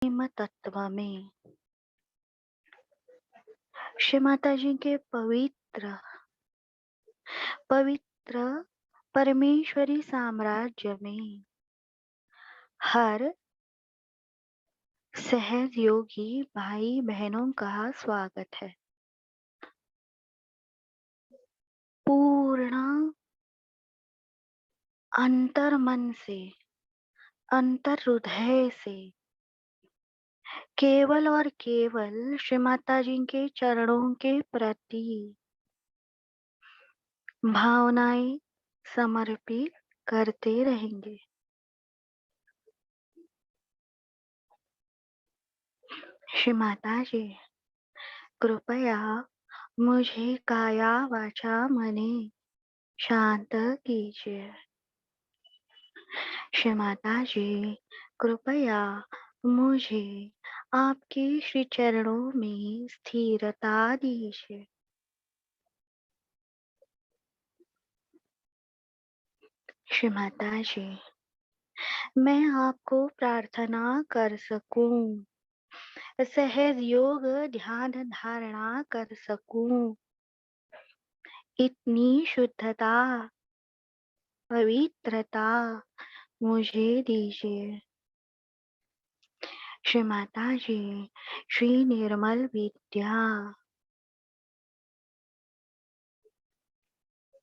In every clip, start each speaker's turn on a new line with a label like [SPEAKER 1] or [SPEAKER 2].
[SPEAKER 1] प्रेम तत्व में श्री माता जी के पवित्र पवित्र परमेश्वरी साम्राज्य में हर सहज योगी भाई बहनों का स्वागत है। पूर्ण अंतर मन से, अंतर हृदय से केवल और केवल श्री माता जी के चरणों के प्रति भावनाएं समर्पित करते रहेंगे। श्री माता जी कृपया मुझे काया वाचा मने शांत कीजिए। श्री माता जी कृपया मुझे आपके श्री चरणों में स्थिरता दीजिए। श्री माता जी मैं आपको प्रार्थना कर सकूं, सहज योग ध्यान धारणा कर सकूं, इतनी शुद्धता पवित्रता मुझे दीजिए। श्री माता जी श्री निर्मल विद्या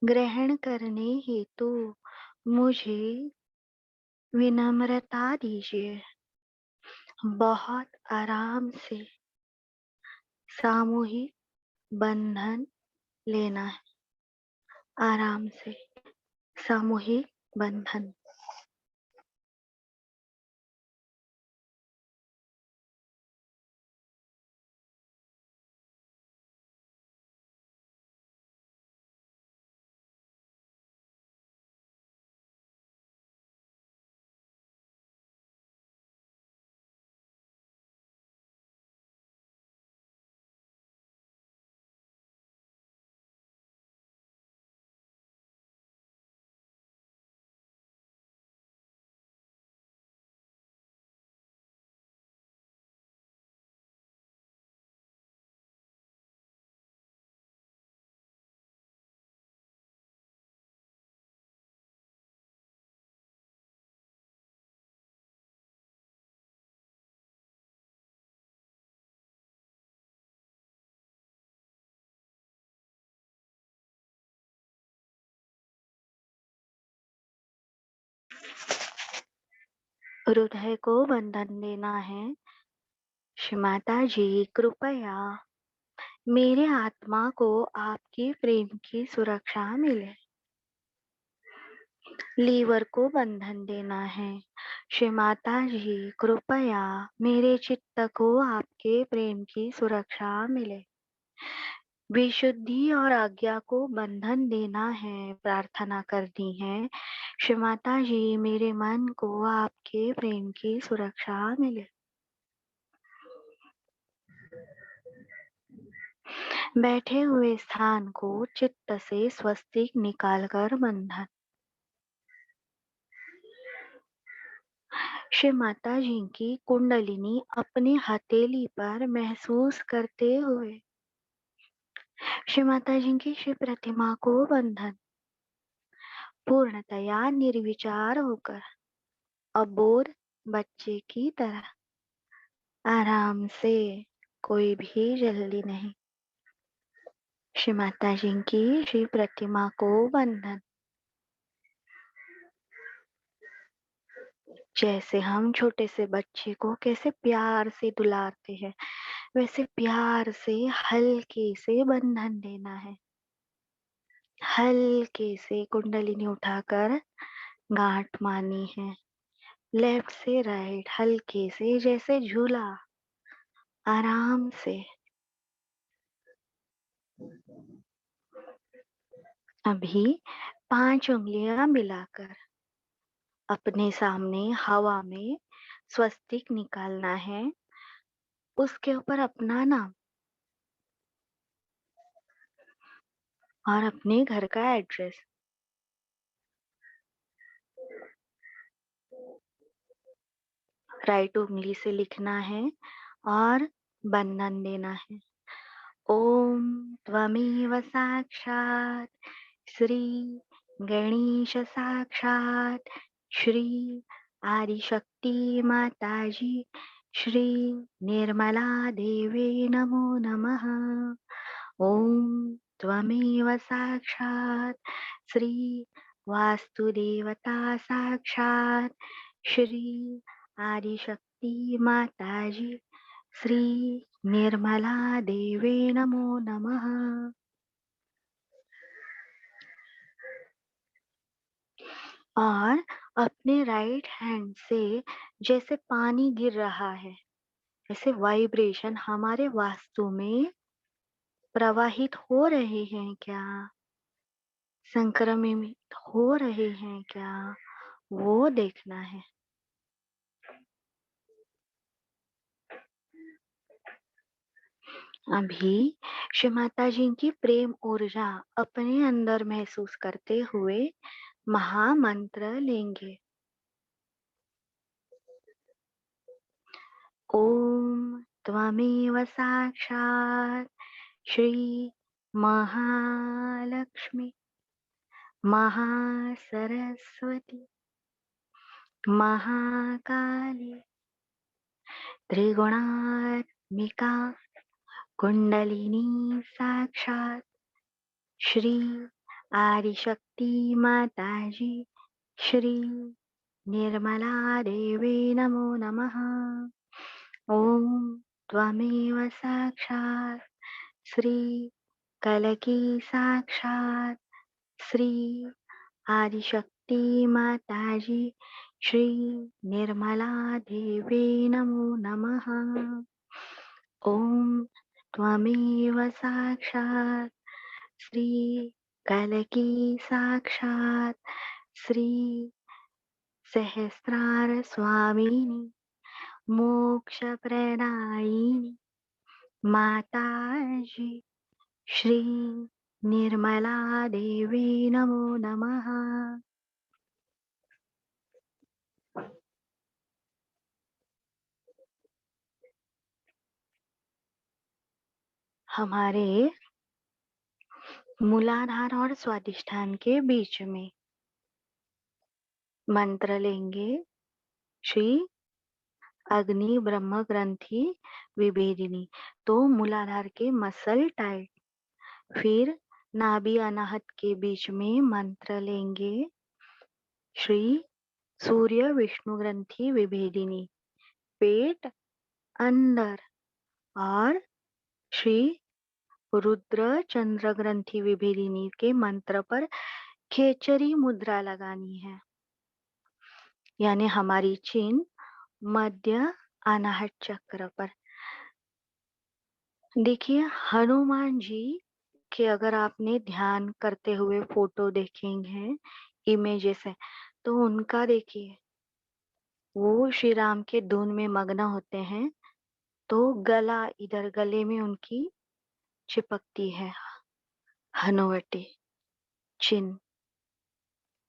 [SPEAKER 1] ग्रहण करने हेतु मुझे विनम्रता दीजिए। बहुत आराम से सामूहिक बंधन लेना है। आराम से सामूहिक बंधन। हृदय को बंधन देना है। श्री माता जी कृपया मेरे आत्मा को आपके प्रेम की सुरक्षा मिले। लीवर को बंधन देना है। श्री माता जी कृपया मेरे चित्त को आपके प्रेम की सुरक्षा मिले। विशुद्धि और आज्ञा को बंधन देना है, प्रार्थना करनी है। श्री माता जी मेरे मन को आपके प्रेम की सुरक्षा मिले। बैठे हुए स्थान को चित्त से स्वस्तिक निकालकर बंधन। श्री माता जी की कुंडलिनी अपनी हथेली पर महसूस करते हुए श्री माता जी की श्री प्रतिमा को बंधन। पूर्णतया निर्विचार होकर अबोध बच्चे की तरह आराम से, कोई भी जल्दी नहीं। श्री माता जी की श्री प्रतिमा को बंधन। जैसे हम छोटे से बच्चे को कैसे प्यार से दुलारते हैं, वैसे प्यार से हल्के से बंधन देना है। हल्के से कुंडलिनी उठाकर गांठ मारनी है। लेफ्ट से राइट हल्के से, जैसे झूला, आराम से। अभी 5 उंगलियां मिलाकर अपने सामने हवा में स्वस्तिक निकालना है। उसके ऊपर अपना नाम और अपने घर का एड्रेस। राइट उंगली से लिखना है और बंधन देना है। ओम त्वमेव साक्षात् श्री गणेश साक्षात् श्री आदिशक्ति माताजी श्री निर्मला देवे नमो नमः। ओम त्वमेव साक्षात् श्री वास्तुदेवता साक्षात् श्री आदिशक्ति माताजी श्री निर्मला देवे नमो नमः। और अपने राइट हैंड से जैसे पानी गिर रहा है, ऐसे वाइब्रेशन हमारे वास्तु में प्रवाहित हो रहे हैं क्या, संक्रमित हो रहे हैं क्या, वो देखना है। अभी श्री माता जी की प्रेम ऊर्जा अपने अंदर महसूस करते हुए महामंत्र लेंगे। ओम त्वमेव साक्षात् श्री महालक्ष्मी महासरस्वती महाकाली त्रिगुणात्मिका कुंडलिनी साक्षात् श्री आदिशक्ति माताजी श्री निर्मला देवी नमो नमः। ओम त्वमेव साक्षात् श्री कलकी साक्षात् श्री आदिशक्ति माताजी श्री निर्मला देवी नमो नमः। ओम त्वमेव साक्षात् श्री कलकी साक्षात् श्री सहस्रार स्वामिनी मोक्षप्रदायिनी माताजी श्री निर्मला देवी नमो नमः। हमारे मूलाधार और स्वादिष्ठान के बीच में मंत्र लेंगे। श्री अग्नि ब्रह्म ग्रंथि विभेदिनी। तो मूलाधार के मसल टाइट, फिर नाभि अनाहत के बीच में मंत्र लेंगे। श्री सूर्य विष्णु ग्रंथि विभेदिनी, पेट अंदर, और श्री रुद्र चंद्र ग्रंथि विभेदिनी के मंत्र पर खेचरी मुद्रा लगानी है, यानी हमारी चिन्ह मध्य अनाहत चक्र पर। देखिए हनुमान जी के अगर आपने ध्यान करते हुए फोटो देखेंगे, इमेजेस है, तो उनका देखिए वो श्री राम के धुन में मग्न होते हैं, तो गला इधर गले में उनकी चिपकती है हनुवटी चिन्ह,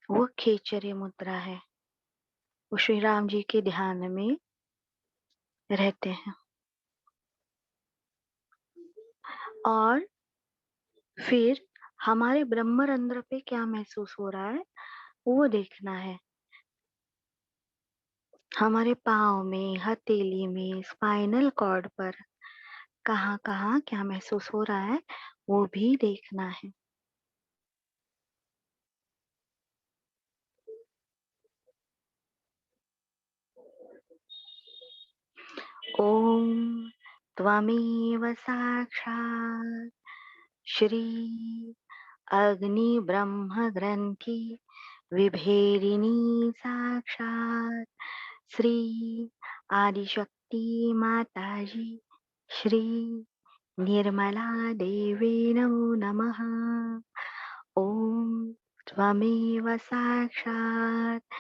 [SPEAKER 1] वो खेचरी मुद्रा है। वो श्री राम जी के ध्यान में रहते हैं। और फिर हमारे ब्रह्मरंध्र पे क्या महसूस हो रहा है वो देखना है। हमारे पाँव में, हथेली में, स्पाइनल कॉर्ड पर कहाँ कहाँ क्या महसूस हो रहा है वो भी देखना है। ओम त्वमेव साक्षात् श्री अग्नि ब्रह्म ग्रंथि विभेदिनी साक्षात् श्री आदिशक्ति माताजी श्री निर्मला देवी नमो नमः। ओम त्वमेव साक्षात्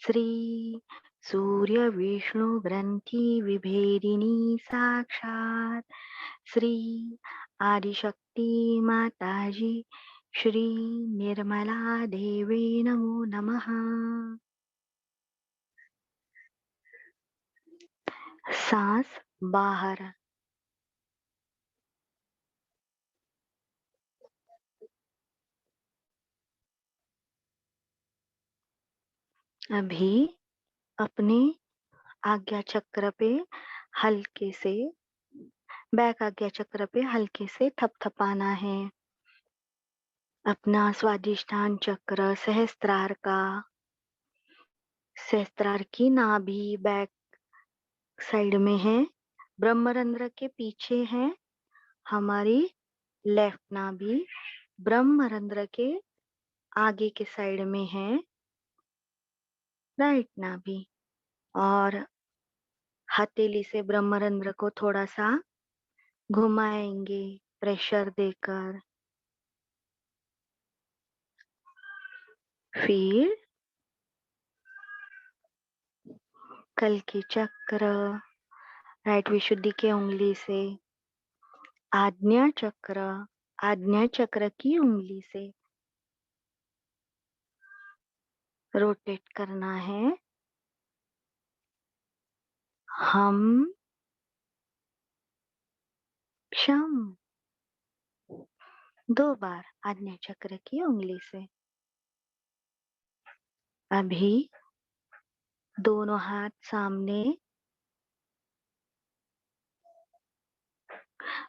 [SPEAKER 1] श्री सूर्य विष्णु ग्रंथि विभेदिनी साक्षात् श्री आदिशक्ति माताजी श्री निर्मला देवी नमो नमः। सांस बाहर। अभी अपने आज्ञा चक्र पे हल्के से, बैक आज्ञा चक्र पे हल्के से थपथपाना है। अपना स्वादिष्ठान चक्र सहस्त्रार का, सहस्त्रार की नाभि बैक साइड में है, ब्रह्मरंध्र के पीछे है हमारी लेफ्ट नाभि, ब्रह्मरंध्र के आगे के साइड में है राइट नाभि। और हथेली से ब्रह्मरंध्र को थोड़ा सा घुमाएंगे प्रेशर देकर। फिर कल की चक्र राइट विशुद्धि के उंगली से आज्ञा चक्र की उंगली से रोटेट करना है। हम क्षम 2 बार आज्ञा चक्र की उंगली से। अभी दोनों हाथ सामने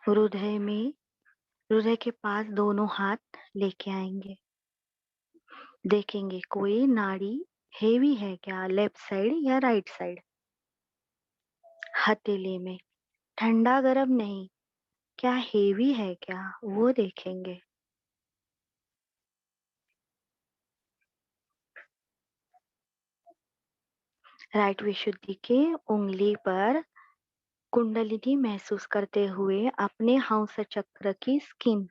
[SPEAKER 1] हृदय में, हृदय के पास दोनों हाथ लेके आएंगे। देखेंगे कोई नाड़ी हेवी है क्या, लेफ्ट साइड या राइट साइड। हथेली में ठंडा गरम नहीं, क्या हेवी है क्या वो देखेंगे। राइट विशुद्धि के उंगली पर कुंडलिनी महसूस करते हुए अपने हंस चक्र की स्किन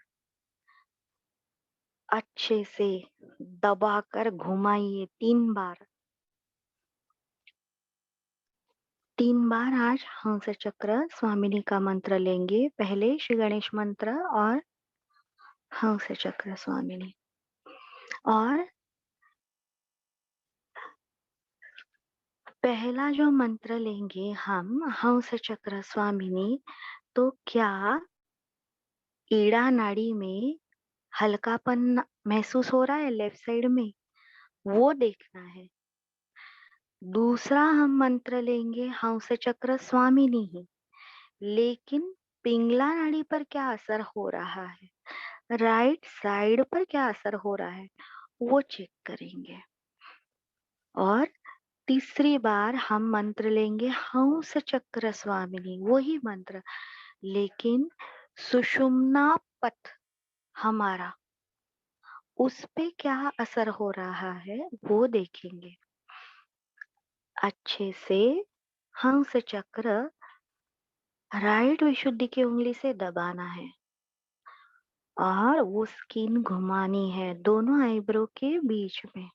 [SPEAKER 1] अच्छे से दबाकर घुमाइए 3 बार। 3 बार आज हंस चक्र स्वामिनी का मंत्र लेंगे। पहले श्री गणेश मंत्र और हंस चक्र स्वामिनी। और पहला जो मंत्र लेंगे हम हंस चक्र स्वामिनी, तो क्या ईड़ा नाड़ी में हल्कापन महसूस हो रहा है लेफ्ट साइड में, वो देखना है। दूसरा हम मंत्र लेंगे हंस चक्र स्वामिनी ही, लेकिन पिंगला नाड़ी पर क्या असर हो रहा है, राइट साइड पर क्या असर हो रहा है, वो चेक करेंगे। और तीसरी बार हम मंत्र लेंगे हंस चक्र स्वामिनी, वही मंत्र, लेकिन सुषुम्ना पथ हमारा, उस पे क्या असर हो रहा है वो देखेंगे। अच्छे से हंस चक्र राइट विशुद्धि की उंगली से दबाना है और वो स्किन घुमानी है दोनों आईब्रो के बीच में।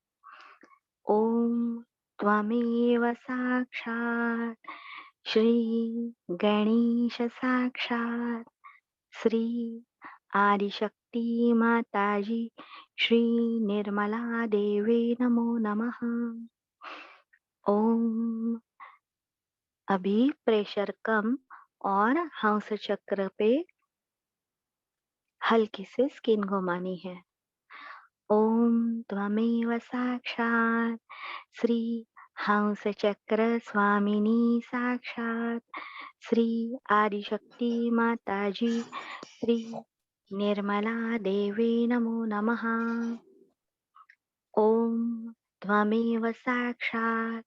[SPEAKER 1] ओम त्वमेव साक्षात् श्री गणेश साक्षात् श्री आदिशक्ति माताजी श्री निर्मला देवी नमो नमः। ओम। अभी प्रेशर कम और हंस चक्र पे हल्की से स्किन घुमानी है। ओम त्वमेव साक्षात् श्री हंस चक्र स्वामिनी साक्षात् श्री आदिशक्ति माताजी श्री निर्मला देवी नमो नमः। ओम त्वमेव साक्षात्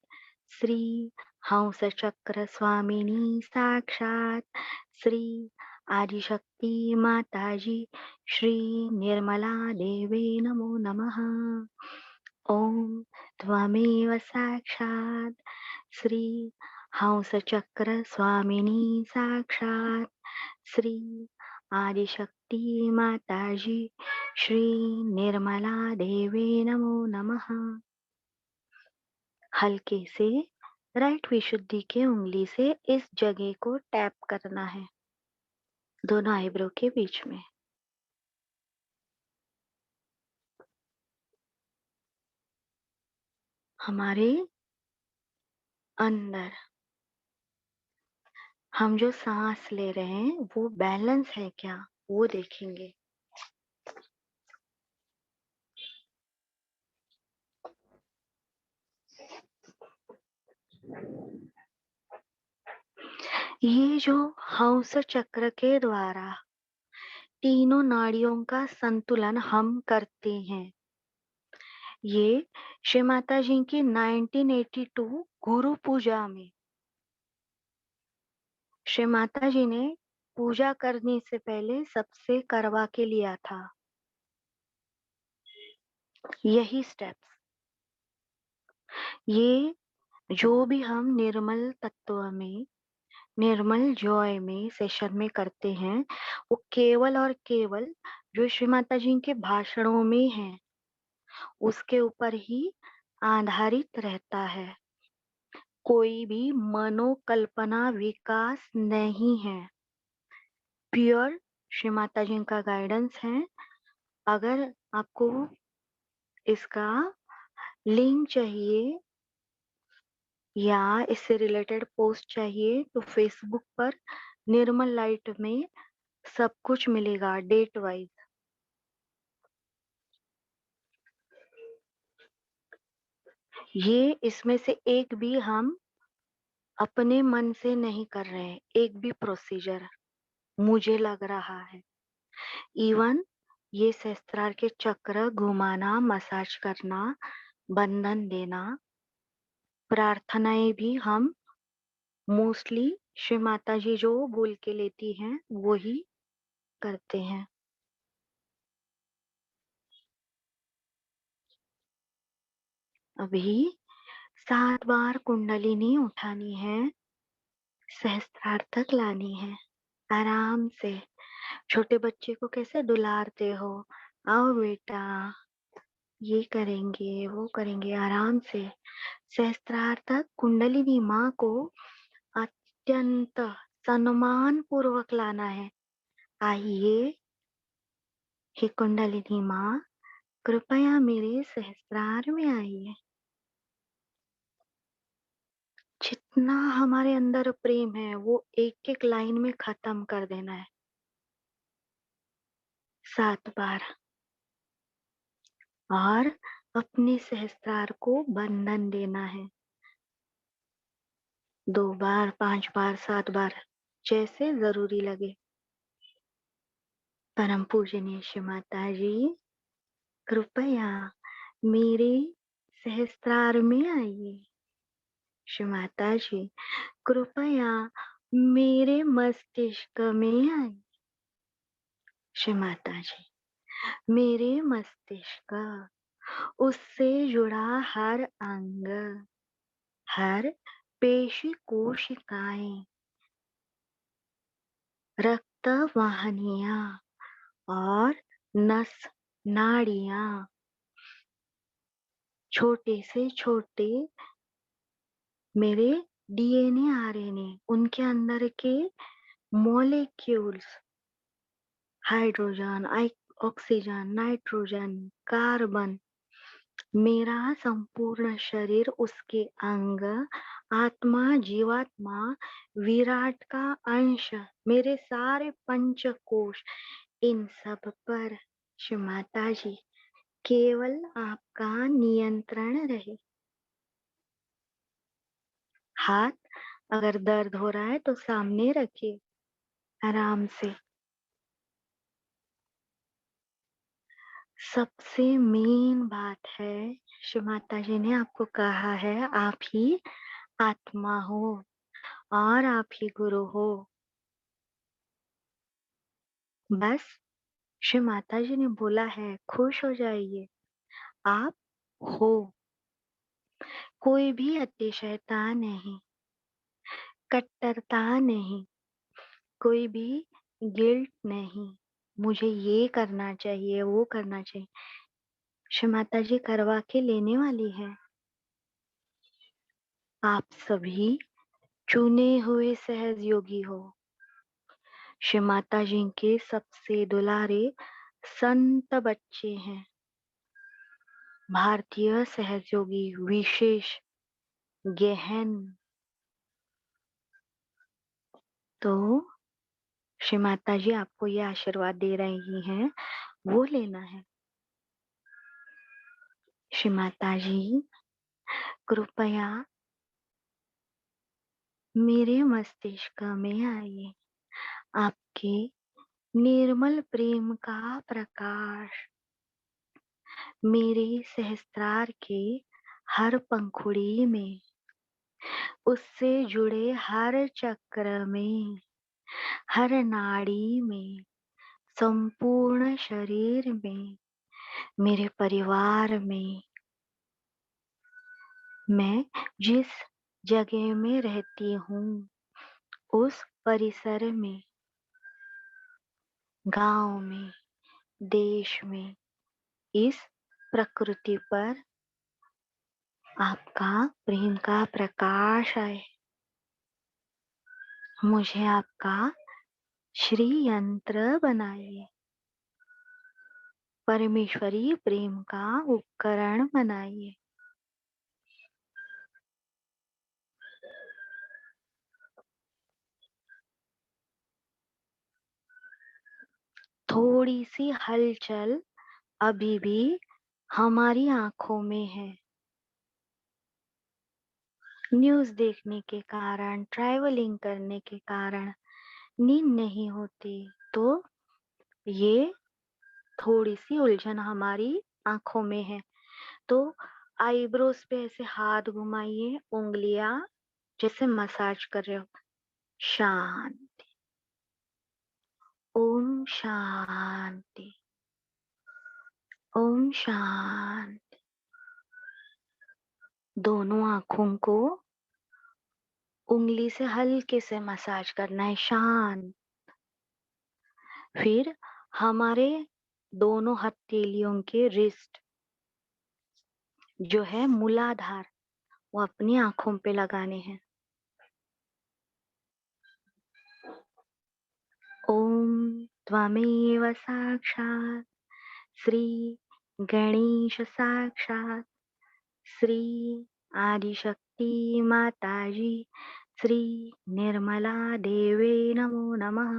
[SPEAKER 1] श्री हंस चक्र स्वामिनी साक्षात् श्री आदिशक्ति माताजी श्री निर्मला देवी नमो नमः। ओम त्वमेव साक्षात् श्री हंस चक्र स्वामिनी साक्षात् श्री आदिशक्ति माताजी श्री निर्मला देवी नमो नमः। हल्के से राइट विशुद्धि के उंगली से इस जगह को टैप करना है दोनों आईब्रो के बीच में। हमारे अंदर हम जो सांस ले रहे हैं वो बैलेंस है क्या, वो देखेंगे। ये जो हंस चक्र के द्वारा तीनों नाड़ियों का संतुलन हम करते हैं, ये श्री माता जी की 1982 गुरु पूजा में श्री माता जी ने पूजा करने से पहले सबसे करवा के लिया था यही स्टेप्स। ये जो भी हम निर्मल तत्व में, निर्मल जॉय में सेशन में करते हैं, वो केवल और केवल जो श्री माता जी के भाषणों में है उसके ऊपर ही आधारित रहता है। कोई भी मनोकल्पना विकास नहीं है, प्योर श्री माता जी का गाइडेंस है। अगर आपको इसका लिंक चाहिए या इससे रिलेटेड पोस्ट चाहिए तो फेसबुक पर निर्मल लाइट में सब कुछ मिलेगा डेट वाइज। ये इसमें से एक भी हम अपने मन से नहीं कर रहे हैं, एक भी प्रोसीजर मुझे लग रहा है। इवन ये सहस्त्रार के चक्र घुमाना, मसाज करना, बंधन देना, प्रार्थनाएं भी हम मोस्टली श्री माता जी जो बोल के लेती हैं वो ही करते हैं। अभी 7 बार कुंडलिनी उठानी है, सहस्त्रार तक लानी है आराम से। छोटे बच्चे को कैसे दुलारते हो, आओ बेटा, ये करेंगे वो करेंगे, आराम से सहस्त्रार तक कुंडलिनी माँ को अत्यंत सम्मान पूर्वक लाना है। आइए हे कुंडलिनी माँ, कृपया मेरे सहस्त्रार में आइए। जितना हमारे अंदर प्रेम है वो एक एक लाइन में खत्म कर देना है 7 बार, और अपने सहस्त्रार को बंधन देना है 2 बार, 5 बार, 7 बार, जैसे जरूरी लगे। परम पूजनीय श्री माता जी, कृपया मेरे सहस्त्रार में आइए। श्री माता जी, कृपया मेरे मस्तिष्क में आइए। श्री माता जी, मेरे मस्तिष्क, उससे जुड़ा हर अंग, हर पेशी कोशिकाएं, रक्त वाहिनियां और नस नाड़ियां, छोटे से छोटे मेरे डीएनए आरएनए, उनके अंदर के molecules, hydrogen, oxygen, nitrogen, carbon, मेरा संपूर्ण शरीर, उसके अंग, आत्मा, जीवात्मा, विराट का अंश, मेरे सारे पंचकोश, इन सब पर श्री माता जी केवल आपका नियंत्रण रहे। हाथ अगर दर्द हो रहा है तो सामने रखिए आराम से। सबसे मेन बात है, श्री माता जी ने आपको कहा है आप ही आत्मा हो और आप ही गुरु हो। बस श्री माता जी ने बोला है खुश हो जाइए, आप हो। कोई भी अतिशयता नहीं, कट्टरता नहीं, कोई भी गिल्ट नहीं, मुझे ये करना चाहिए वो करना चाहिए। श्री माता जी करवा के लेने वाली है। आप सभी चुने हुए सहज योगी हो, श्री माता जी के सबसे दुलारे संत बच्चे हैं। भारतीय सहयोगी विशेष गहन तो श्री माता जी आपको ये आशीर्वाद दे रही हैं, वो लेना है। श्री माता जी कृपया मेरे मस्तिष्क में आइए, आपके निर्मल प्रेम का प्रकाश मेरे सहस्त्रार के हर पंखुड़ी में, उससे जुड़े हर चक्र में, हर नाड़ी में, संपूर्ण शरीर में, मेरे परिवार में, मैं जिस जगह में रहती हूँ उस परिसर में, गांव में, देश में, इस प्रकृति पर आपका प्रेम का प्रकाश आए। मुझे आपका श्री यंत्र बनाइए, परमेश्वरी प्रेम का उपकरण बनाइए। थोड़ी सी हलचल अभी भी हमारी आंखों में है। न्यूज़ देखने के कारण, ट्रैवलिंग करने के कारण नींद नहीं होती, तो ये थोड़ी सी उलझन हमारी आंखों में है। तो आईब्रोज पे ऐसे हाथ घुमाइए, उंगलियां जैसे मसाज कर रहे हो। शांति, ओम शांति, ओम शांति। दोनों आंखों को उंगली से हल्के से मसाज करना है, शांत। फिर हमारे दोनों हथेलियों के रिस्ट जो है मूलाधार, वो अपनी आंखों पे लगाने हैं। ओम त्वमेव साक्षात् श्री गणेश साक्षात् श्री आदिशक्ति माताजी श्री निर्मला देवे नमो नमः।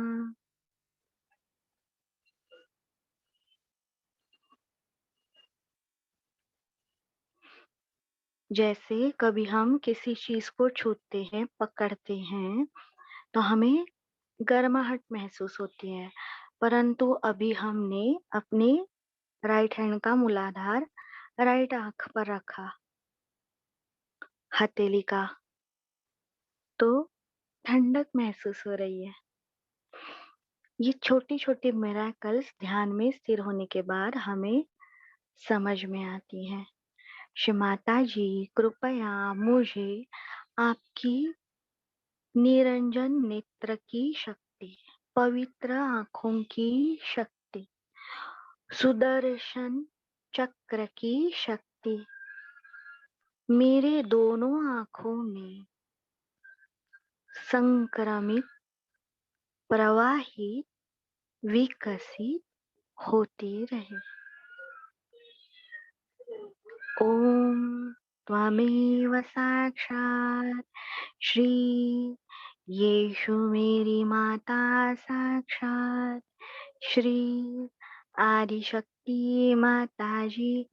[SPEAKER 1] जैसे कभी हम किसी चीज को छूते हैं, पकड़ते हैं, तो हमें गर्माहट महसूस होती है, परंतु अभी हमने अपने राइट हैंड का मूलाधार राइट आंख पर रखा, हथेली का, तो ठंडक महसूस हो रही है। ये छोटी छोटी मिरेकल्स ध्यान में स्थिर होने के बाद हमें समझ में आती हैं। श्री माता जी कृपया मुझे आपकी निरंजन नेत्र की शक्ति, पवित्र आंखों की शक्ति, सुदर्शन चक्र की शक्ति मेरे दोनों आंखों में संक्रमित, प्रवाहित, विकसित होती रहे। ओम त्वमेव साक्षात् श्री यीशु मेरी माता साक्षात् श्री आदिशक्ति माता जी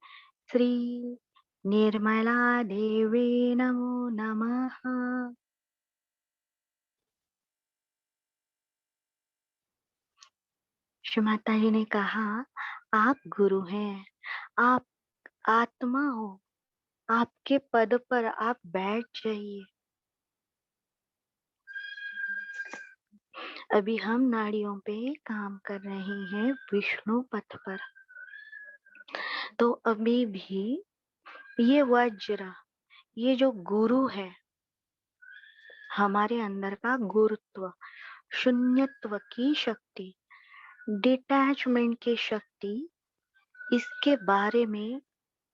[SPEAKER 1] श्री निर्मला देवे नमो नमः। श्री माता जी ने कहा, आप गुरु हैं, आप आत्मा हो, आपके पद पर आप बैठ जाइए। अभी हम नाड़ियों पे काम कर रहे हैं विष्णु पथ पर। तो अभी भी ये वज्र, ये जो गुरु है, हमारे अंदर का गुरुत्व, शून्यत्व की शक्ति, डिटैचमेंट की शक्ति, इसके बारे में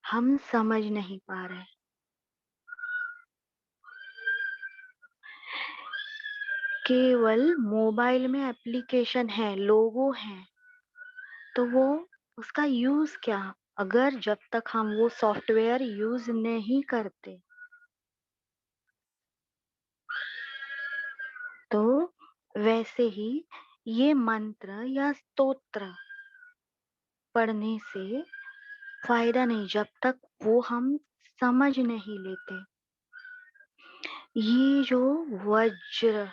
[SPEAKER 1] हम समझ नहीं पा रहे। केवल मोबाइल में एप्लीकेशन है, लोगो है, तो वो उसका यूज क्या, अगर जब तक हम वो सॉफ्टवेयर यूज नहीं करते, तो वैसे ही ये मंत्र या स्तोत्र पढ़ने से फायदा नहीं जब तक वो हम समझ नहीं लेते। ये जो वज्र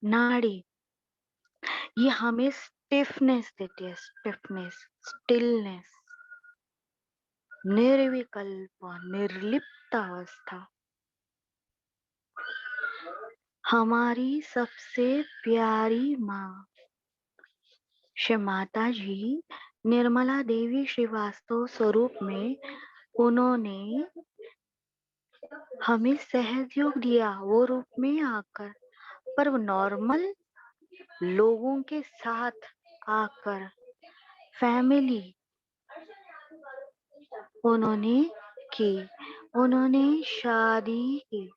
[SPEAKER 1] नाड़ी, ये हमें स्टिफनेस देती है, स्टिफनेस, स्टिलनेस, निर्विकल्प, निर्लिप्त अवस्था। हमारी सबसे प्यारी माँ श्री माता जी निर्मला देवी श्रीवास्तव स्वरूप में उन्होंने हमें सहयोग दिया वो रूप में आकर, पर वो नॉर्मल लोगों के साथ आकर फैमिली उन्होंने की, उन्होंने शादी की।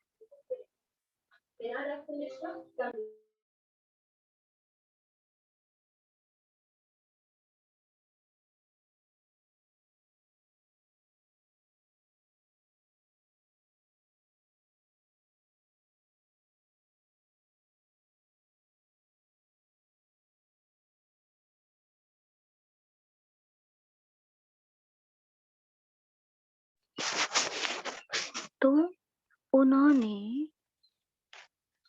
[SPEAKER 1] तो उन्होंने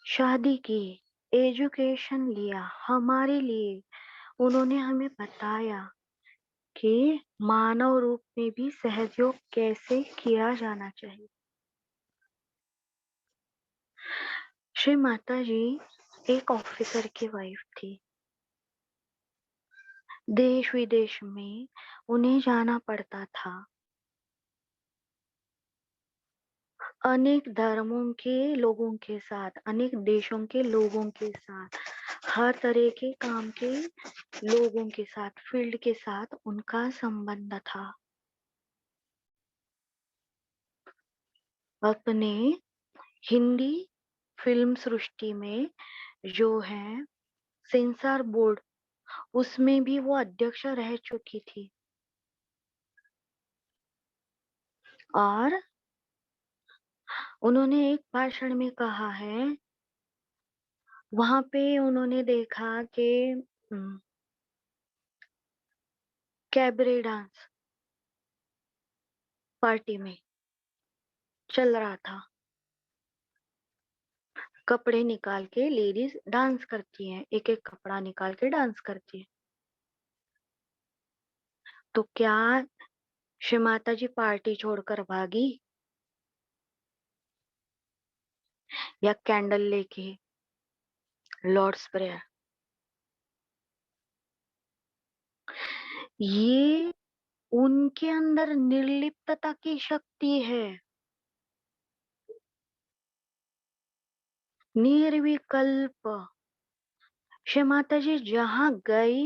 [SPEAKER 1] शादी की, एजुकेशन लिया हमारे लिए। उन्होंने हमें बताया कि मानव रूप में भी सहयोग कैसे किया जाना चाहिए। श्री माता जी एक ऑफिसर की वाइफ थी। देश विदेश में उन्हें जाना पड़ता था। अनेक धर्मों के लोगों के साथ, अनेक देशों के लोगों के साथ, हर तरह के काम के लोगों के साथ, फील्ड के साथ उनका संबंध था। अपने हिंदी फिल्म सृष्टि में जो है सेंसर बोर्ड, उसमें भी वो अध्यक्ष रह चुकी थी। और उन्होंने एक भाषण में कहा है, वहां पे उन्होंने देखा कि कैबरे डांस पार्टी में चल रहा था। कपड़े निकाल के लेडीज डांस करती हैं, एक एक कपड़ा निकाल के डांस करती है। तो क्या श्री माता जी पार्टी छोड़कर भागी या कैंडल लेके लॉर्ड्स प्रेयर? ये उनके अंदर निर्लिप्तता की शक्ति है, निर्विकल्प। श्री माता जी जहां गई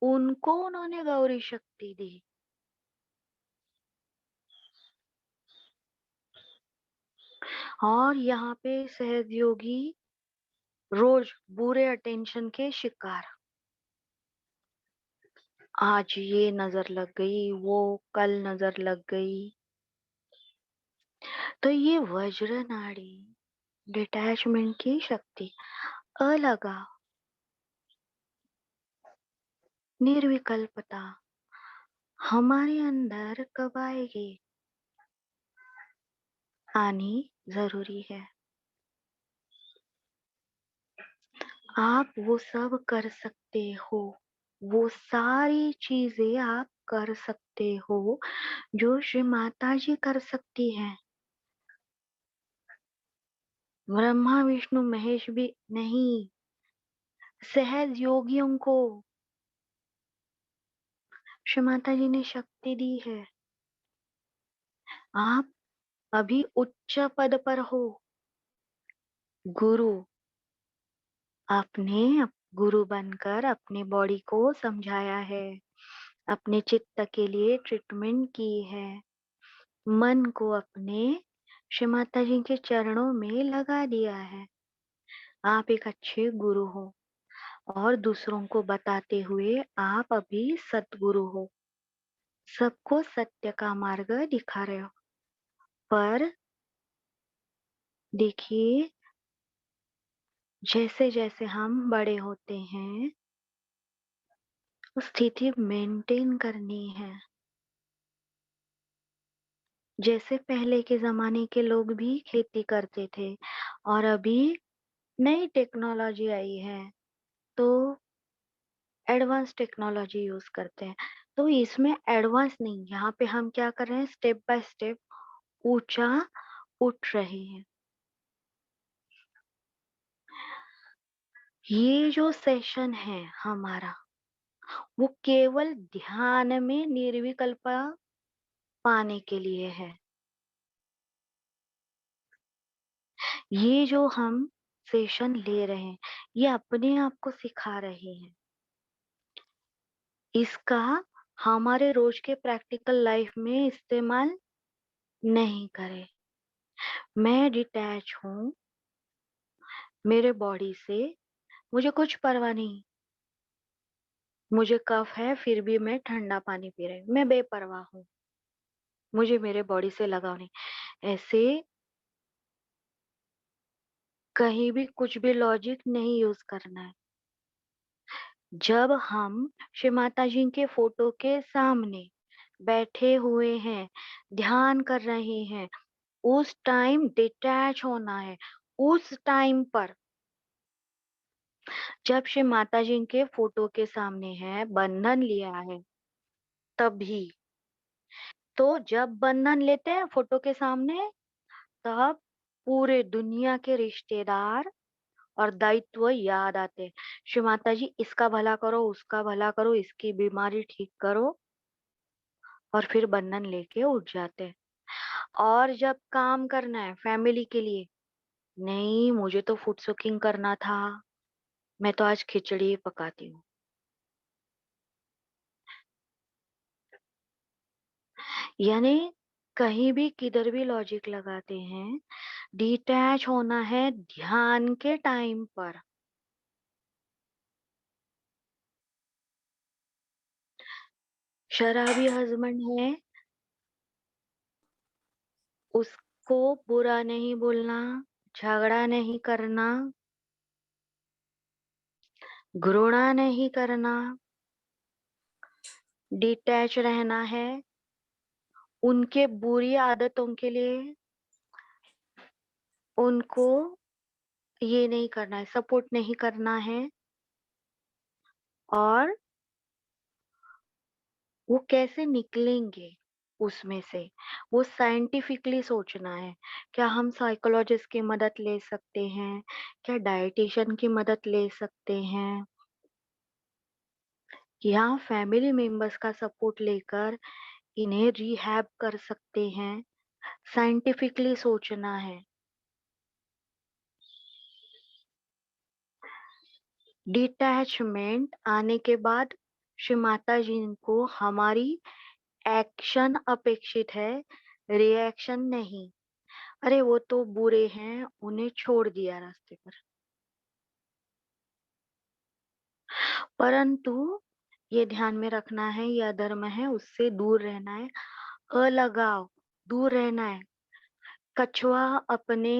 [SPEAKER 1] उनको उन्होंने गौरी शक्ति दी। और यहाँ पे सहयोगी रोज बुरे अटेंशन के शिकार। आज ये नजर लग गई, वो कल नजर लग गई। तो ये वज्र नाड़ी, डिटैचमेंट की शक्ति, अलगाव, निर्विकल्पता हमारे अंदर कब आएगी? आनी जरूरी है। आप वो सब कर सकते हो, वो सारी चीजें आप कर सकते हो जो श्री माता जी कर सकती हैं। ब्रह्मा विष्णु महेश भी नहीं, सहज योगियों को श्री माता जी ने शक्ति दी है। आप अभी उच्च पद पर हो, गुरु, आपने गुरु बनकर अपने बॉडी को समझाया है, अपने चित्त के लिए ट्रीटमेंट की है, मन को अपने श्री माता जी के चरणों में लगा दिया है। आप एक अच्छे गुरु हो और दूसरों को बताते हुए आप अभी सतगुरु हो, सबको सत्य का मार्ग दिखा रहे हो। पर देखिए, जैसे जैसे हम बड़े होते हैं, वो स्थिति मेंटेन करनी है। जैसे पहले के जमाने के लोग भी खेती करते थे और अभी नई टेक्नोलॉजी आई है तो एडवांस टेक्नोलॉजी यूज करते हैं। तो इसमें एडवांस नहीं, यहाँ पे हम क्या कर रहे हैं, स्टेप बाय स्टेप ऊंचा उठ रहे हैं। ये जो सेशन है हमारा, वो केवल ध्यान में निर्विकल्पा पाने के लिए है। ये जो हम सेशन ले रहे हैं, ये अपने आप को सिखा रहे हैं। इसका हमारे रोज के प्रैक्टिकल लाइफ में इस्तेमाल नहीं करें। मैं डिटैच हूँ मेरे बॉडी से, मुझे कुछ परवाह नहीं। मुझे कफ है फिर भी मैं ठंडा पानी पी रही हूँ, मैं बेपरवाह हूँ, मुझे मेरे बॉडी से लगाव नहीं। ऐसे कहीं भी कुछ भी लॉजिक नहीं यूज करना है। जब हम श्री माता जी के फोटो के सामने बैठे हुए हैं, ध्यान कर रहे हैं, उस टाइम डिटैच होना है। उस टाइम पर जब श्री माता जी के फोटो के सामने है, बंधन लिया है, तभी। तो जब बंधन लेते हैं फोटो के सामने, तब पूरे दुनिया के रिश्तेदार और दायित्व याद आते हैं। श्री माता जी इसका भला करो, उसका भला करो, इसकी बीमारी ठीक करो, और फिर बंधन लेके उठ जाते हैं। और जब काम करना है फैमिली के लिए, नहीं मुझे तो फूड कुकिंग करना था, मैं तो आज खिचड़ी पकाती हूँ। यानी कहीं भी किधर भी लॉजिक लगाते हैं, डिटैच होना है ध्यान के टाइम पर। शराबी हस्बैंड है, उसको बुरा नहीं बोलना, झगड़ा नहीं करना, घृणा नहीं करना, डिटैच रहना है। उनके बुरी आदतों के लिए उनको ये नहीं करना है, सपोर्ट नहीं करना है। और वो कैसे निकलेंगे उसमें से, वो साइंटिफिकली सोचना है। क्या हम साइकोलॉजिस्ट की मदद ले सकते हैं, क्या डाइटिशियन की मदद ले सकते हैं, या फैमिली मेंबर्स का सपोर्ट लेकर इन्हें रिहैब कर सकते हैं। साइंटिफिकली सोचना है। डिटैचमेंट आने के बाद श्री माता जी को हमारी एक्शन अपेक्षित है, रिएक्शन नहीं। अरे वो तो बुरे हैं, उन्हें छोड़ दिया रास्ते पर। परंतु ये ध्यान में रखना है, यह धर्म है, उससे दूर रहना है। अलगाव, दूर रहना है। कछुआ अपने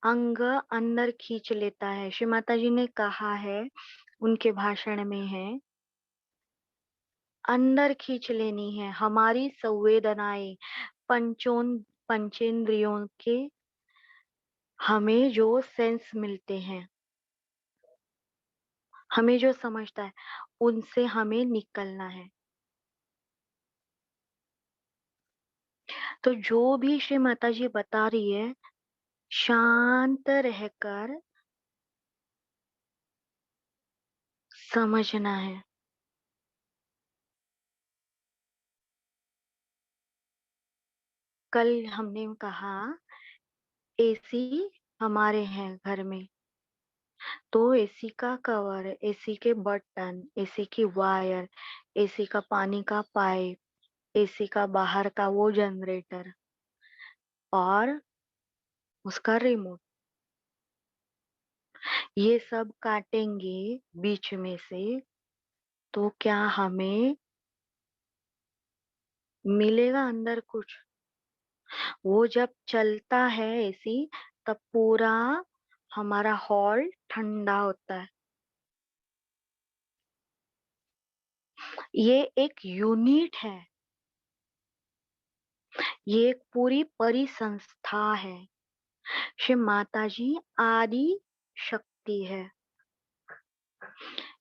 [SPEAKER 1] अंग अंदर खींच लेता है। श्री माता जी ने कहा है, उनके भाषण में है, अंदर खींच लेनी है हमारी संवेदनाएं, पंचों पंचेंद्रियों के हमें जो सेंस मिलते हैं, हमें जो समझता है, उनसे हमें निकलना है। तो जो भी श्री माता जी बता रही है, शांत रहकर समझना है। कल हमने कहा एसी हमारे हैं घर में, तो एसी का कवर, एसी के बटन, एसी की वायर, एसी का पानी का पाइप, एसी का बाहर का वो जनरेटर और उसका रिमोट, ये सब काटेंगे बीच में से, तो क्या हमें मिलेगा अंदर कुछ? वो जब चलता है एसी, तब पूरा हमारा हॉल ठंडा होता है। ये एक यूनिट है, ये एक पूरी परिसंस्था है। शिव माता जी आदि शक्ति है।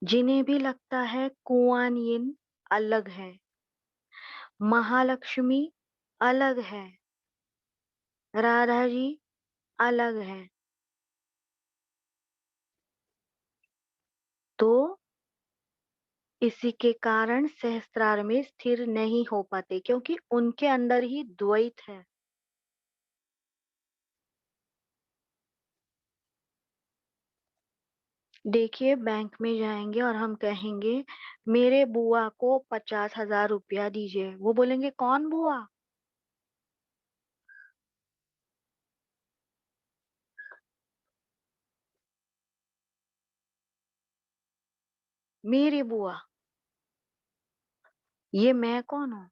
[SPEAKER 1] जिन्हें भी लगता है कुआन यिन अलग है, महालक्ष्मी अलग है, राधा जी अलग है, तो इसी के कारण सहस्त्रार में स्थिर नहीं हो पाते, क्योंकि उनके अंदर ही द्वैत है। देखिए, बैंक में जाएंगे और हम कहेंगे मेरे बुआ को 50,000 रुपया दीजिए, वो बोलेंगे कौन बुआ? मेरी बुआ। ये मैं कौन हूँ?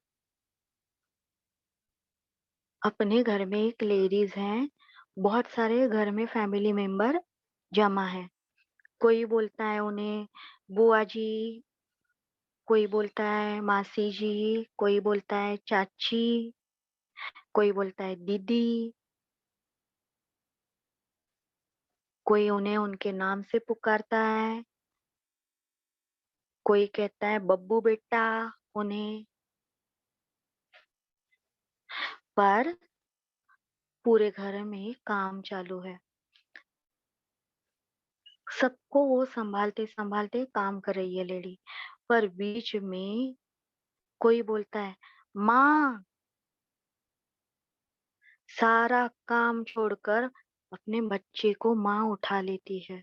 [SPEAKER 1] अपने घर में एक लेडीज हैं, बहुत सारे घर में फैमिली मेंबर जमा है। कोई बोलता है उन्हें बुआ जी, कोई बोलता है मासी जी, कोई बोलता है चाची, कोई बोलता है दीदी, कोई उन्हें उनके नाम से पुकारता है, कोई कहता है बब्बू बेटा उन्हें। पर पूरे घर में काम चालू है, सबको वो संभालते संभालते काम कर रही है लेडी। पर बीच में कोई बोलता है माँ, सारा काम छोड़कर अपने बच्चे को माँ उठा लेती है।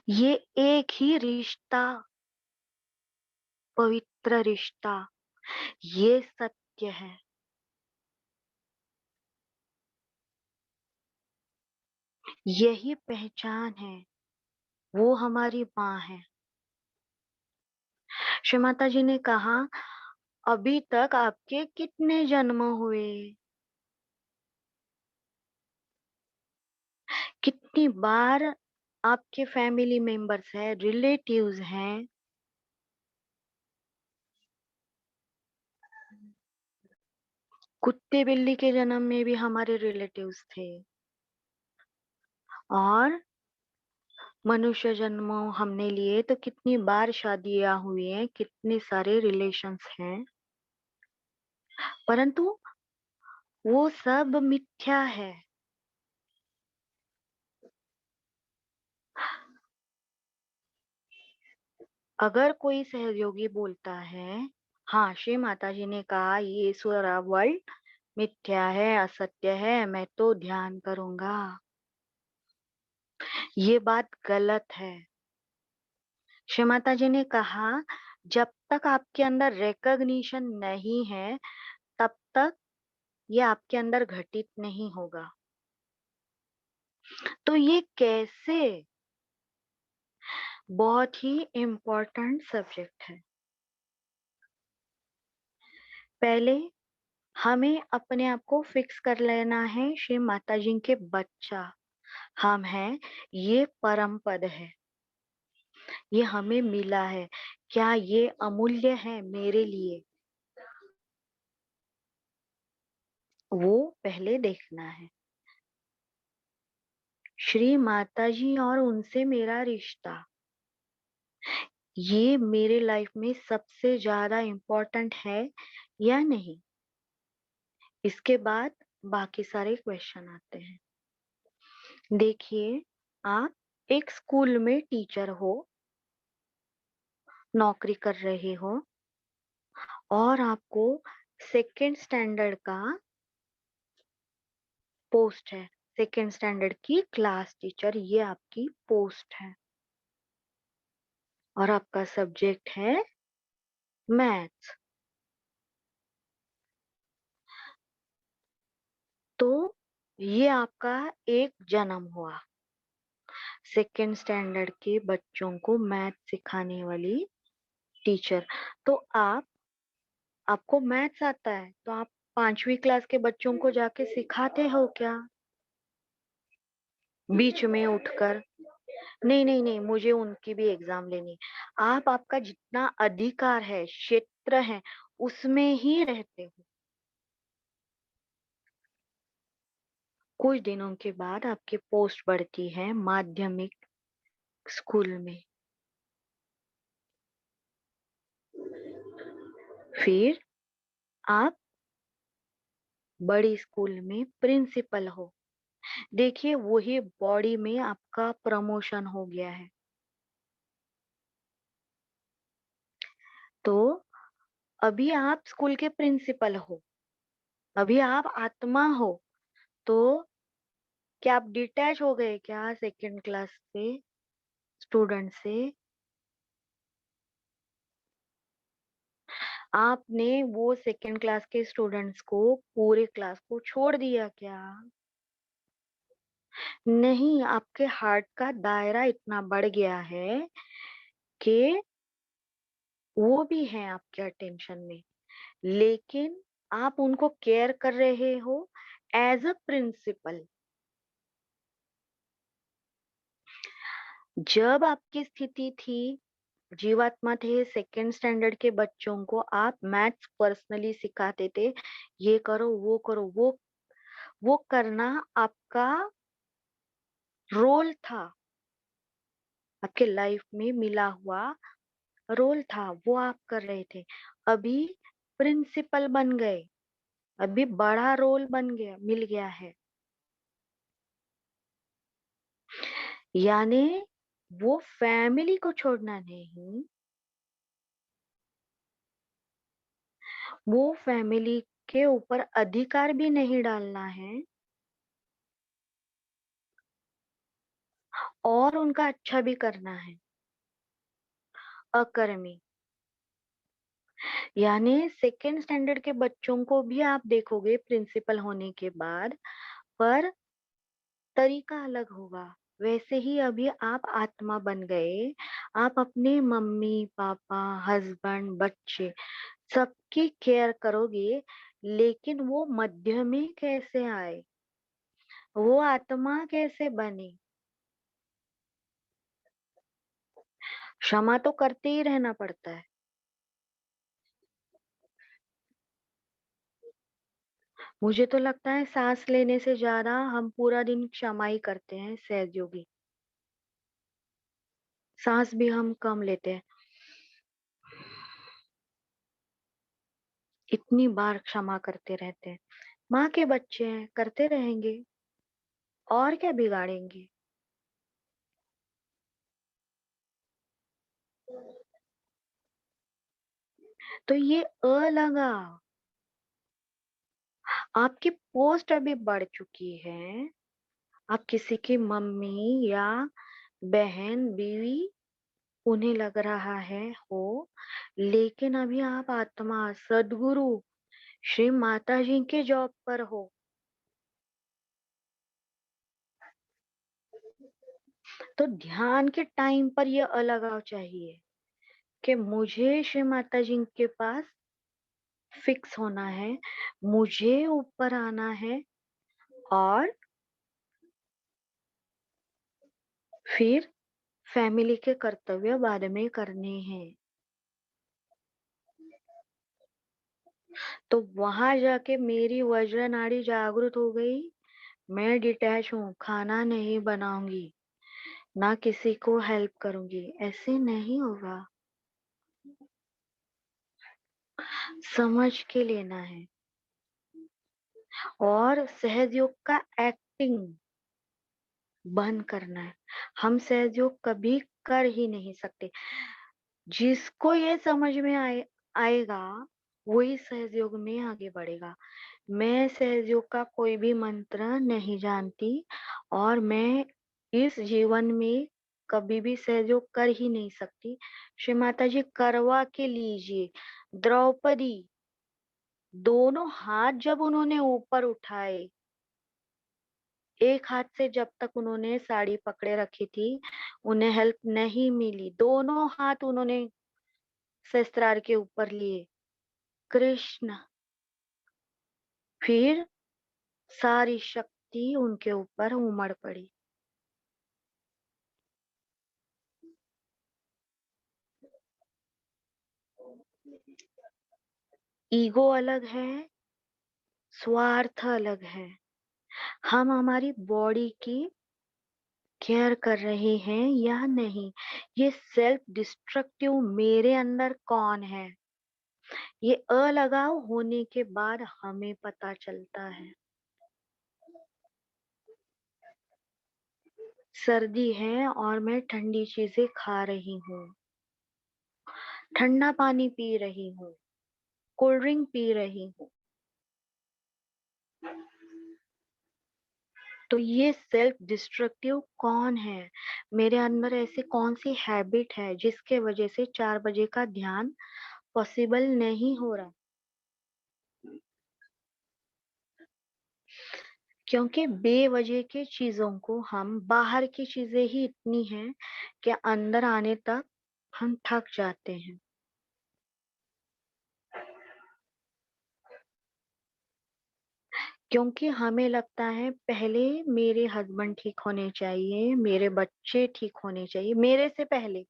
[SPEAKER 1] ये एक ही रिश्ता, पवित्र रिश्ता, ये सत्य है। यही पहचान है, वो हमारी माँ है। श्री माता जी ने कहा, अभी तक आपके कितने जन्म हुए, कितनी बार आपके फैमिली मेंबर्स हैं, रिलेटिव्स हैं, कुत्ते बिल्ली के जन्म में भी हमारे रिलेटिव्स थे, और मनुष्य जन्म हमने लिए तो कितनी बार शादियां हुई हैं, कितने सारे रिलेशंस हैं, परंतु वो सब मिथ्या है। अगर कोई सहयोगी बोलता है, हाँ श्री माता जी ने कहा ये सारा वर्ल्ड मिथ्या है, असत्य है, मैं तो ध्यान करूंगा, ये बात गलत है। श्री माता जी ने कहा, जब तक आपके अंदर रिकॉग्निशन नहीं है, तब तक ये आपके अंदर घटित नहीं होगा। तो ये कैसे? बहुत ही इम्पोर्टेंट सब्जेक्ट है। पहले हमें अपने आप को फिक्स कर लेना है, श्री माता जी के बच्चा हम हैं, ये परम पद है, ये हमें मिला है, क्या ये अमूल्य है मेरे लिए, वो पहले देखना है। श्री माता जी और उनसे मेरा रिश्ता, ये मेरे लाइफ में सबसे ज्यादा इम्पोर्टेंट है या नहीं। इसके बाद बाकी सारे क्वेश्चन आते हैं। देखिए, आप एक स्कूल में टीचर हो, नौकरी कर रहे हो, और आपको सेकेंड स्टैंडर्ड का पोस्ट है, सेकेंड स्टैंडर्ड की क्लास टीचर, ये आपकी पोस्ट है, और आपका सब्जेक्ट है मैथ्स। तो ये आपका एक जन्म हुआ, सेकेंड स्टैंडर्ड के बच्चों को मैथ सिखाने वाली टीचर। तो आपको मैथ्स आता है, तो आप 5वीं क्लास के बच्चों को जाके सिखाते हो क्या? बीच में उठकर, नहीं नहीं नहीं, मुझे उनकी भी एग्जाम लेनी। आप आपका जितना अधिकार है, क्षेत्र है, उसमें ही रहते हो। कुछ दिनों के बाद आपकी पोस्ट बढ़ती है माध्यमिक स्कूल में, फिर आप बड़ी स्कूल में प्रिंसिपल हो। देखिए, वही बॉडी में आपका प्रमोशन हो गया है। तो अभी आप स्कूल के प्रिंसिपल हो, अभी आप आत्मा हो। तो क्या आप डिटैच हो गए क्या सेकंड क्लास से स्टूडेंट से? आपने वो सेकंड क्लास के स्टूडेंट्स को, पूरे क्लास को छोड़ दिया क्या? नहीं, आपके हार्ट का दायरा इतना बढ़ गया है कि वो भी हैं आपके अटेंशन में, लेकिन आप उनको केयर कर रहे हो एज अ प्रिंसिपल। जब आपकी स्थिति थी, जीवात्मा थे, सेकेंड स्टैंडर्ड के बच्चों को आप मैथ्स पर्सनली सिखाते थे, ये करो वो करो, वो करना आपका रोल था, आपके लाइफ में मिला हुआ रोल था, वो आप कर रहे थे। अभी प्रिंसिपल बन गए, अभी बड़ा रोल बन गया, मिल गया है। यानी वो फैमिली को छोड़ना नहीं, वो फैमिली के ऊपर अधिकार भी नहीं डालना है, और उनका अच्छा भी करना है। अकर्मी, यानी सेकेंड स्टैंडर्ड के बच्चों को भी आप देखोगे प्रिंसिपल होने के बाद, पर तरीका अलग होगा। वैसे ही अभी आप आत्मा बन गए, आप अपने मम्मी पापा, हस्बैंड, बच्चे, सबकी केयर करोगे, लेकिन वो मध्य में कैसे आए, वो आत्मा कैसे बने? क्षमा तो करते ही रहना पड़ता है। मुझे तो लगता है सांस लेने से ज्यादा हम पूरा दिन क्षमा ही करते हैं सहजयोगी। सांस भी हम कम लेते हैं। इतनी बार क्षमा करते रहते हैं। माँ के बच्चे हैं, करते रहेंगे, और क्या बिगाड़ेंगे? तो ये अलगाव, आपकी पोस्ट अभी बढ़ चुकी है, आप किसी की मम्मी या बहन, बीवी, उन्हें लग रहा है हो, लेकिन अभी आप आत्मा, सदगुरु, श्री माता जी के जॉब पर हो। तो ध्यान के टाइम पर ये अलगाव चाहिए कि मुझे श्री माता जी के पास फिक्स होना है, मुझे ऊपर आना है, और फिर फैमिली के कर्तव्य बाद में करने हैं। तो वहां जाके मेरी वज्र नाड़ी जागृत हो गई, मैं डिटैच हूँ, खाना नहीं बनाऊंगी, ना किसी को हेल्प करूंगी, ऐसे नहीं होगा। समझ के लेना है, और सहयोग का एक्टिंग बंद करना है। हम सहयोग कभी कर ही नहीं सकते। जिसको ये समझ में आएगा, वही सहयोग में आगे बढ़ेगा। मैं सहयोग का कोई भी मंत्र नहीं जानती, और मैं इस जीवन में कभी भी सहयोग कर ही नहीं सकती। श्री माता जी करवा के लीजिए। द्रौपदी, दोनों हाथ जब उन्होंने ऊपर उठाए, एक हाथ से जब तक उन्होंने साड़ी पकड़े रखी थी, उन्हें हेल्प नहीं मिली, दोनों हाथ उन्होंने शस्त्रार के ऊपर लिए, कृष्ण, फिर सारी शक्ति उनके ऊपर उमड़ पड़ी। ईगो अलग है, स्वार्थ अलग है। हम हमारी बॉडी की केयर कर रहे हैं या नहीं, ये सेल्फ डिस्ट्रक्टिव मेरे अंदर कौन है, ये अलगाव होने के बाद हमें पता चलता है। सर्दी है और मैं ठंडी चीजें खा रही हूँ, ठंडा पानी पी रही हूँ, कोल्ड ड्रिंक पी रही हूँ, तो ये सेल्फ डिस्ट्रक्टिव कौन है, मेरे अंदर ऐसी कौन सी हैबिट है जिसके वजह से 4 बजे का ध्यान पॉसिबल नहीं हो रहा। क्योंकि बेवजह की चीजों को, हम बाहर की चीजें ही इतनी हैं कि अंदर आने तक हम थक जाते हैं। क्योंकि हमें लगता है पहले मेरे हस्बैंड ठीक होने चाहिए, मेरे बच्चे ठीक होने चाहिए मेरे से पहले।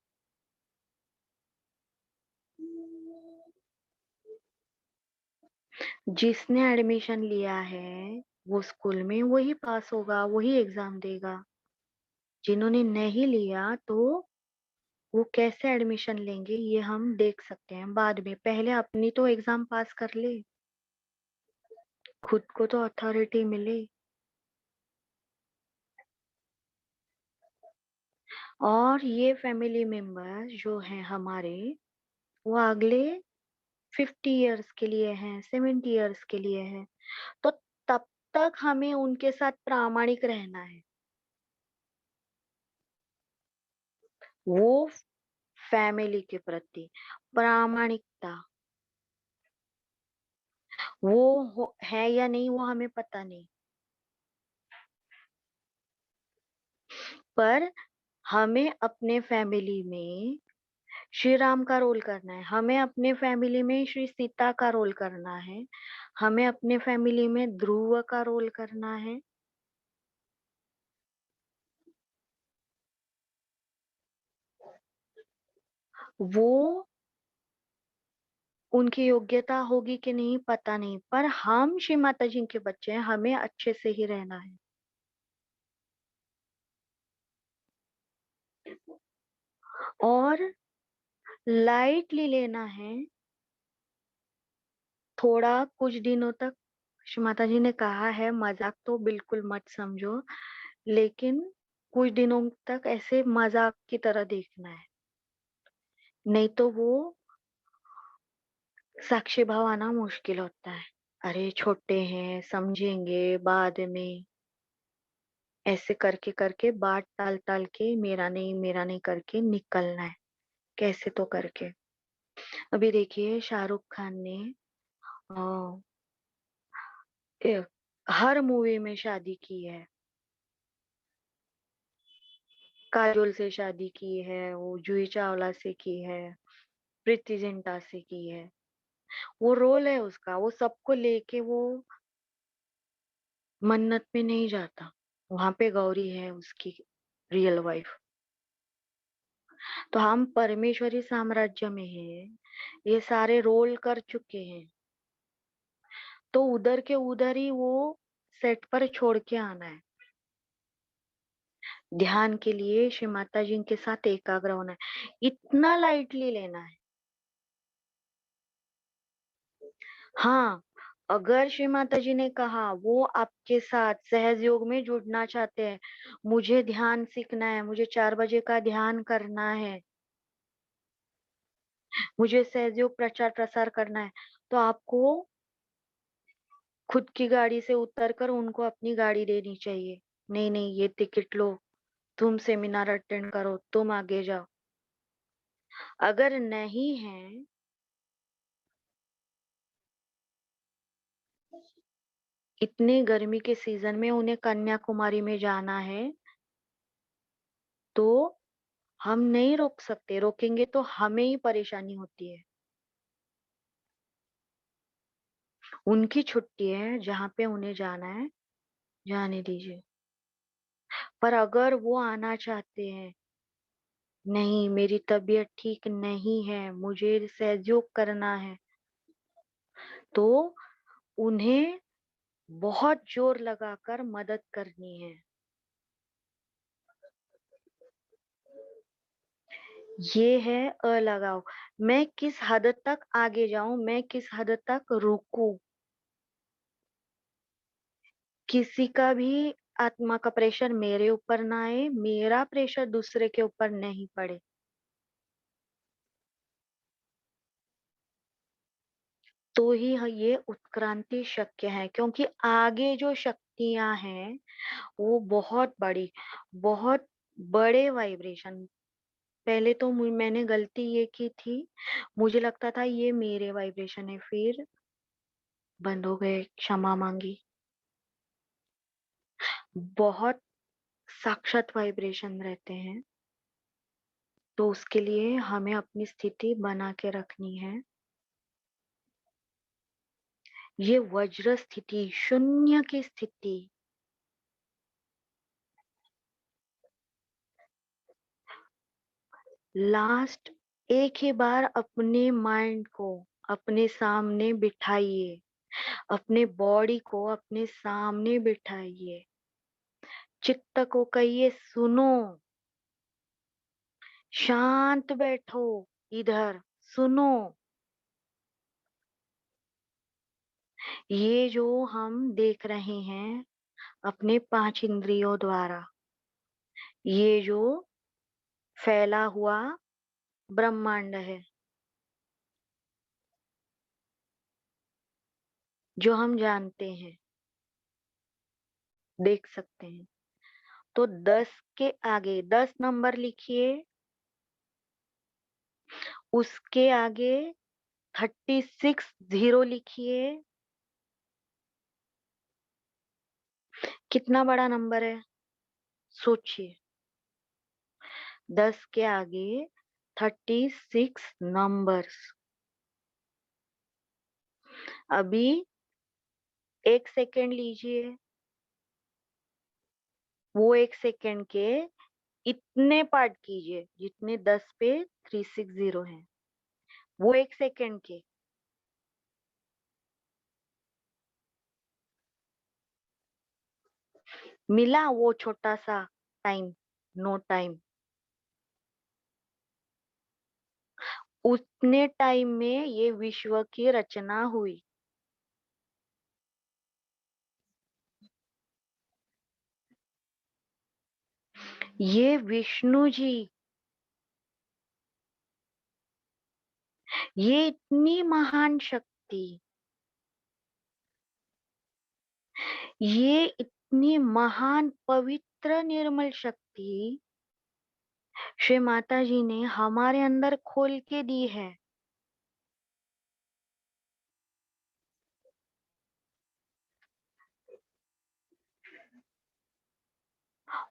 [SPEAKER 1] जिसने एडमिशन लिया है वो स्कूल में वही पास होगा, वही एग्जाम देगा। जिन्होंने नहीं लिया तो वो कैसे एडमिशन लेंगे ये हम देख सकते हैं बाद में, पहले अपनी तो एग्जाम पास कर ले, खुद को तो अथॉरिटी मिले। और ये फैमिली मेंबर जो हैं हमारे, वो अगले 50 इयर्स के लिए हैं, 70 इयर्स के लिए हैं, तो तब तक हमें उनके साथ प्रामाणिक रहना है। वो फैमिली के प्रति प्रामाणिकता, है या नहीं वो हमें पता नहीं, पर हमें अपने फैमिली में श्री राम का रोल करना है, हमें अपने फैमिली में श्री सीता का रोल करना है, हमें अपने फैमिली में ध्रुव का रोल करना है। वो उनकी योग्यता होगी कि नहीं पता नहीं, पर हम श्री माता जी के बच्चे हैं, हमें अच्छे से ही रहना है। और लाइटली लेना है थोड़ा, कुछ दिनों तक। श्री माता जी ने कहा है मजाक तो बिल्कुल मत समझो, लेकिन कुछ दिनों तक ऐसे मजाक की तरह देखना है, नहीं तो वो साक्षी भाव आना मुश्किल होता है। अरे छोटे हैं, समझेंगे बाद में, ऐसे करके करके बात टाल टाल के मेरा नहीं करके निकलना है, कैसे तो करके। अभी देखिए शाहरुख खान ने अ, हर मूवी में शादी की है, काजोल से शादी की है, वो जूही चावला से की है, प्रीति जिंटा से की है। वो रोल है उसका, वो सबको लेके वो मन्नत में नहीं जाता, वहां पे गौरी है उसकी रियल वाइफ। तो हम परमेश्वरी साम्राज्य में हैं, ये सारे रोल कर चुके हैं, तो उधर के उधर ही वो सेट पर छोड़ के आना है। ध्यान के लिए श्री माता जी के साथ एकाग्र होना है, इतना लाइटली लेना है। हाँ, अगर श्री माता जी ने कहा वो आपके साथ सहज योग में जुड़ना चाहते हैं, मुझे ध्यान सीखना है, मुझे 4 बजे का ध्यान करना है, मुझे सहज योग प्रचार प्रसार करना है, तो आपको खुद की गाड़ी से उतर कर उनको अपनी गाड़ी देनी चाहिए। नहीं नहीं, ये टिकट लो, तुम सेमिनार अटेंड करो, तुम आगे जाओ। अगर नहीं है, इतने गर्मी के सीजन में उन्हें कन्याकुमारी में जाना है, तो हम नहीं रोक सकते, रोकेंगे तो हमें ही परेशानी होती है। उनकी छुट्टी है, जहाँ पे उन्हें जाना है जाने दीजिए। पर अगर वो आना चाहते हैं नहीं, मेरी तबीयत ठीक नहीं है, मुझे सहयोग करना है। तो उन्हें बहुत जोर लगाकर मदद करनी है। ये है अलगाव। मैं किस हद तक आगे जाऊं, मैं किस हद तक रुकूं। किसी का भी आत्मा का प्रेशर मेरे ऊपर ना आए, मेरा प्रेशर दूसरे के ऊपर नहीं पड़े। तो ही ये उत्क्रांति शक्य है, क्योंकि आगे जो शक्तियां हैं वो बहुत बड़ी, बहुत बड़े वाइब्रेशन। पहले तो मैंने गलती ये की थी, मुझे लगता था ये मेरे वाइब्रेशन है, फिर बंद हो गए, क्षमा मांगी। बहुत साक्षात वाइब्रेशन रहते हैं, तो उसके लिए हमें अपनी स्थिति बना के रखनी है। ये वज्र स्थिति, शून्य की स्थिति। लास्ट एक ही बार अपने माइंड को अपने सामने बिठाइए, अपने बॉडी को अपने सामने बिठाइए, चित्त को कहिए सुनो, शांत बैठो, इधर सुनो। ये जो हम देख रहे हैं अपने पांच इंद्रियों द्वारा, ये जो फैला हुआ ब्रह्मांड है, जो हम जानते हैं, देख सकते हैं, तो 10 के आगे 10 नंबर लिखिए, उसके आगे 36 जीरो लिखिए। कितना बड़ा नंबर है, सोचिए। 10 के आगे 36 नंबर्स। अभी 1 सेकेंड लीजिए, वो 1 सेकेंड के इतने पार्ट कीजिए जितने 10 पे 360 है, वो 1 सेकेंड के। मिला वो छोटा सा टाइम, नो टाइम। उतने टाइम में ये विश्व की रचना हुई। ये विष्णु जी, ये इतनी महान शक्ति, ये इतनी महान पवित्र निर्मल शक्ति श्री माता जी ने हमारे अंदर खोल के दी है।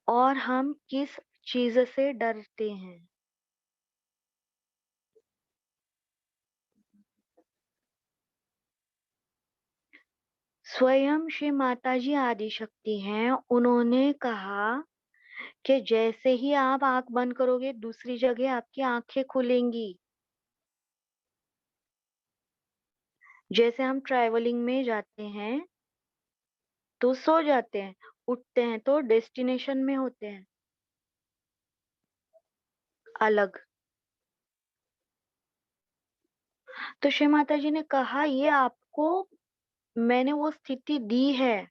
[SPEAKER 1] और हम किस चीज से डरते हैं? स्वयं श्री माता जी आदि शक्ति हैं, उन्होंने कहा कि जैसे ही आप आंख बंद करोगे दूसरी जगह आपकी आंखें खुलेंगी। जैसे हम ट्रैवलिंग में जाते हैं तो सो जाते हैं, उठते हैं तो डेस्टिनेशन में होते हैं अलग। तो श्री माता जी ने कहा ये आपको मैंने वो स्थिति दी है।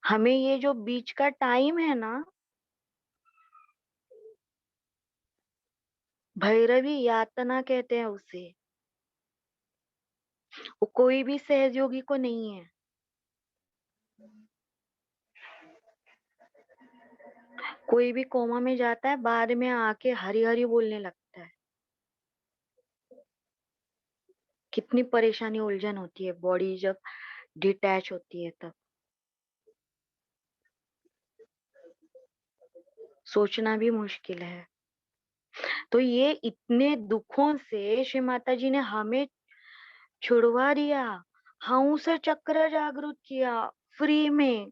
[SPEAKER 1] हमें ये जो बीच का टाइम है ना, भैरवी यातना कहते हैं उसे, वो कोई भी सहयोगी को नहीं है। कोई भी कोमा में जाता है, बाद में आके हरी हरी बोलने लगता है। कितनी परेशानी उलझन होती है बॉडी जब डिटैच होती है तब। सोचना भी मुश्किल है। तो ये इतने दुखों से श्री माता जी ने हमें छुड़वा दिया, हंस चक्र जागृत किया फ्री में।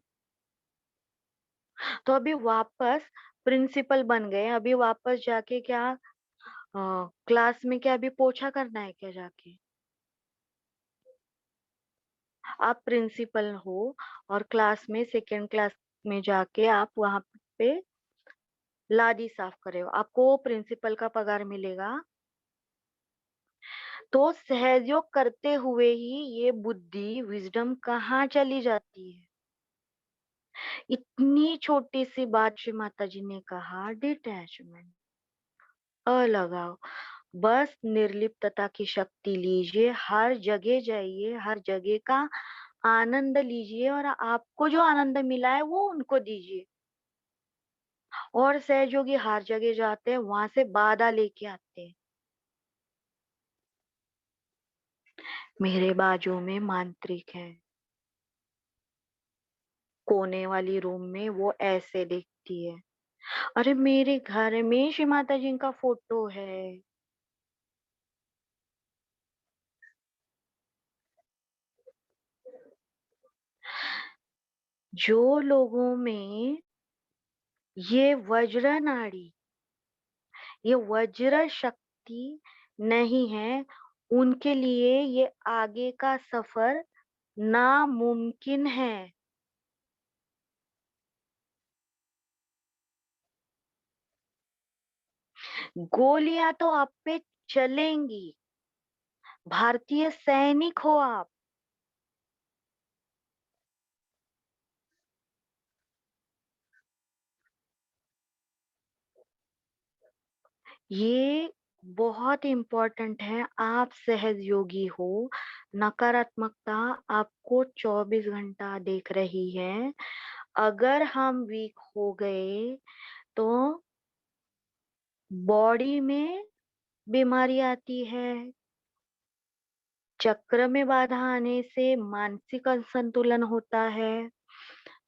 [SPEAKER 1] तो अभी वापस प्रिंसिपल बन गए, अभी वापस जाके क्या क्लास में क्या अभी पोछा करना है क्या जाके? आप प्रिंसिपल हो और क्लास में सेकेंड क्लास में जाके आप वहां पे लादी साफ कर रहे हो, आपको प्रिंसिपल का पगार मिलेगा? तो सहयोग करते हुए ही ये बुद्धि विजडम कहाँ चली जाती है? इतनी छोटी सी बात श्री माता जी ने कहा, डिटैचमेंट, अलगाव। बस निर्लिप्तता की शक्ति लीजिए, हर जगह जाइए, हर जगह का आनंद लीजिए और आपको जो आनंद मिला है वो उनको दीजिए। और सहयोगी हर जगह जाते हैं, वहां से बाधा लेके आते हैं। मेरे बाजू में मांत्रिक है, कोने वाली रूम में वो ऐसे दिखती है। अरे मेरे घर में श्री माता जी का फोटो है। जो लोगों में ये वज्र नाड़ी, ये वज्र शक्ति नहीं है, उनके लिए ये आगे का सफर नामुमकिन है। गोलियां तो आप पे चलेंगी, भारतीय सैनिक हो आप। ये बहुत इम्पोर्टेंट है, आप सहयोगी हो। नकारात्मकता आपको 24 घंटा देख रही है। अगर हम वीक हो गए तो बॉडी में बीमारी आती है। चक्र में बाधा आने से मानसिक असंतुलन होता है।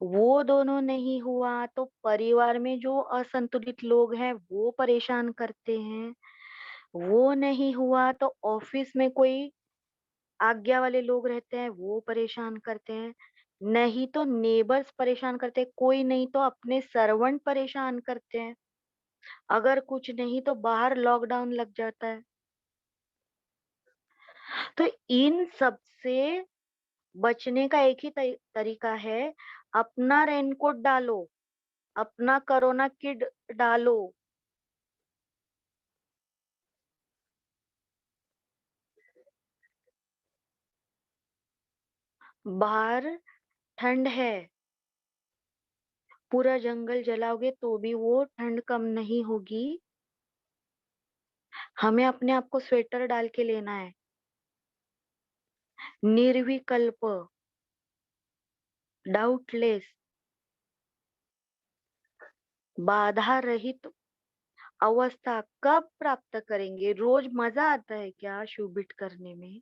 [SPEAKER 1] वो दोनों नहीं हुआ तो परिवार में जो असंतुलित लोग हैं वो परेशान करते हैं। वो नहीं हुआ तो ऑफिस में कोई आज्ञा वाले लोग रहते हैं वो परेशान करते हैं। नहीं तो नेबर्स परेशान करते हैं, कोई नहीं तो अपने सर्वेंट परेशान करते हैं। अगर कुछ नहीं तो बाहर लॉकडाउन लग जाता है। तो इन सब से बचने का एक ही तरीका है, अपना रेनकोट डालो, अपना कोरोना किट डालो। बाहर ठंड है, पूरा जंगल जलाओगे तो भी वो ठंड कम नहीं होगी। हमें अपने आप को स्वेटर डाल के लेना है। निर्विकल्प, डाउटलेस, बाधा रहित अवस्था कब प्राप्त करेंगे? रोज मजा आता है क्या शूबिट करने में?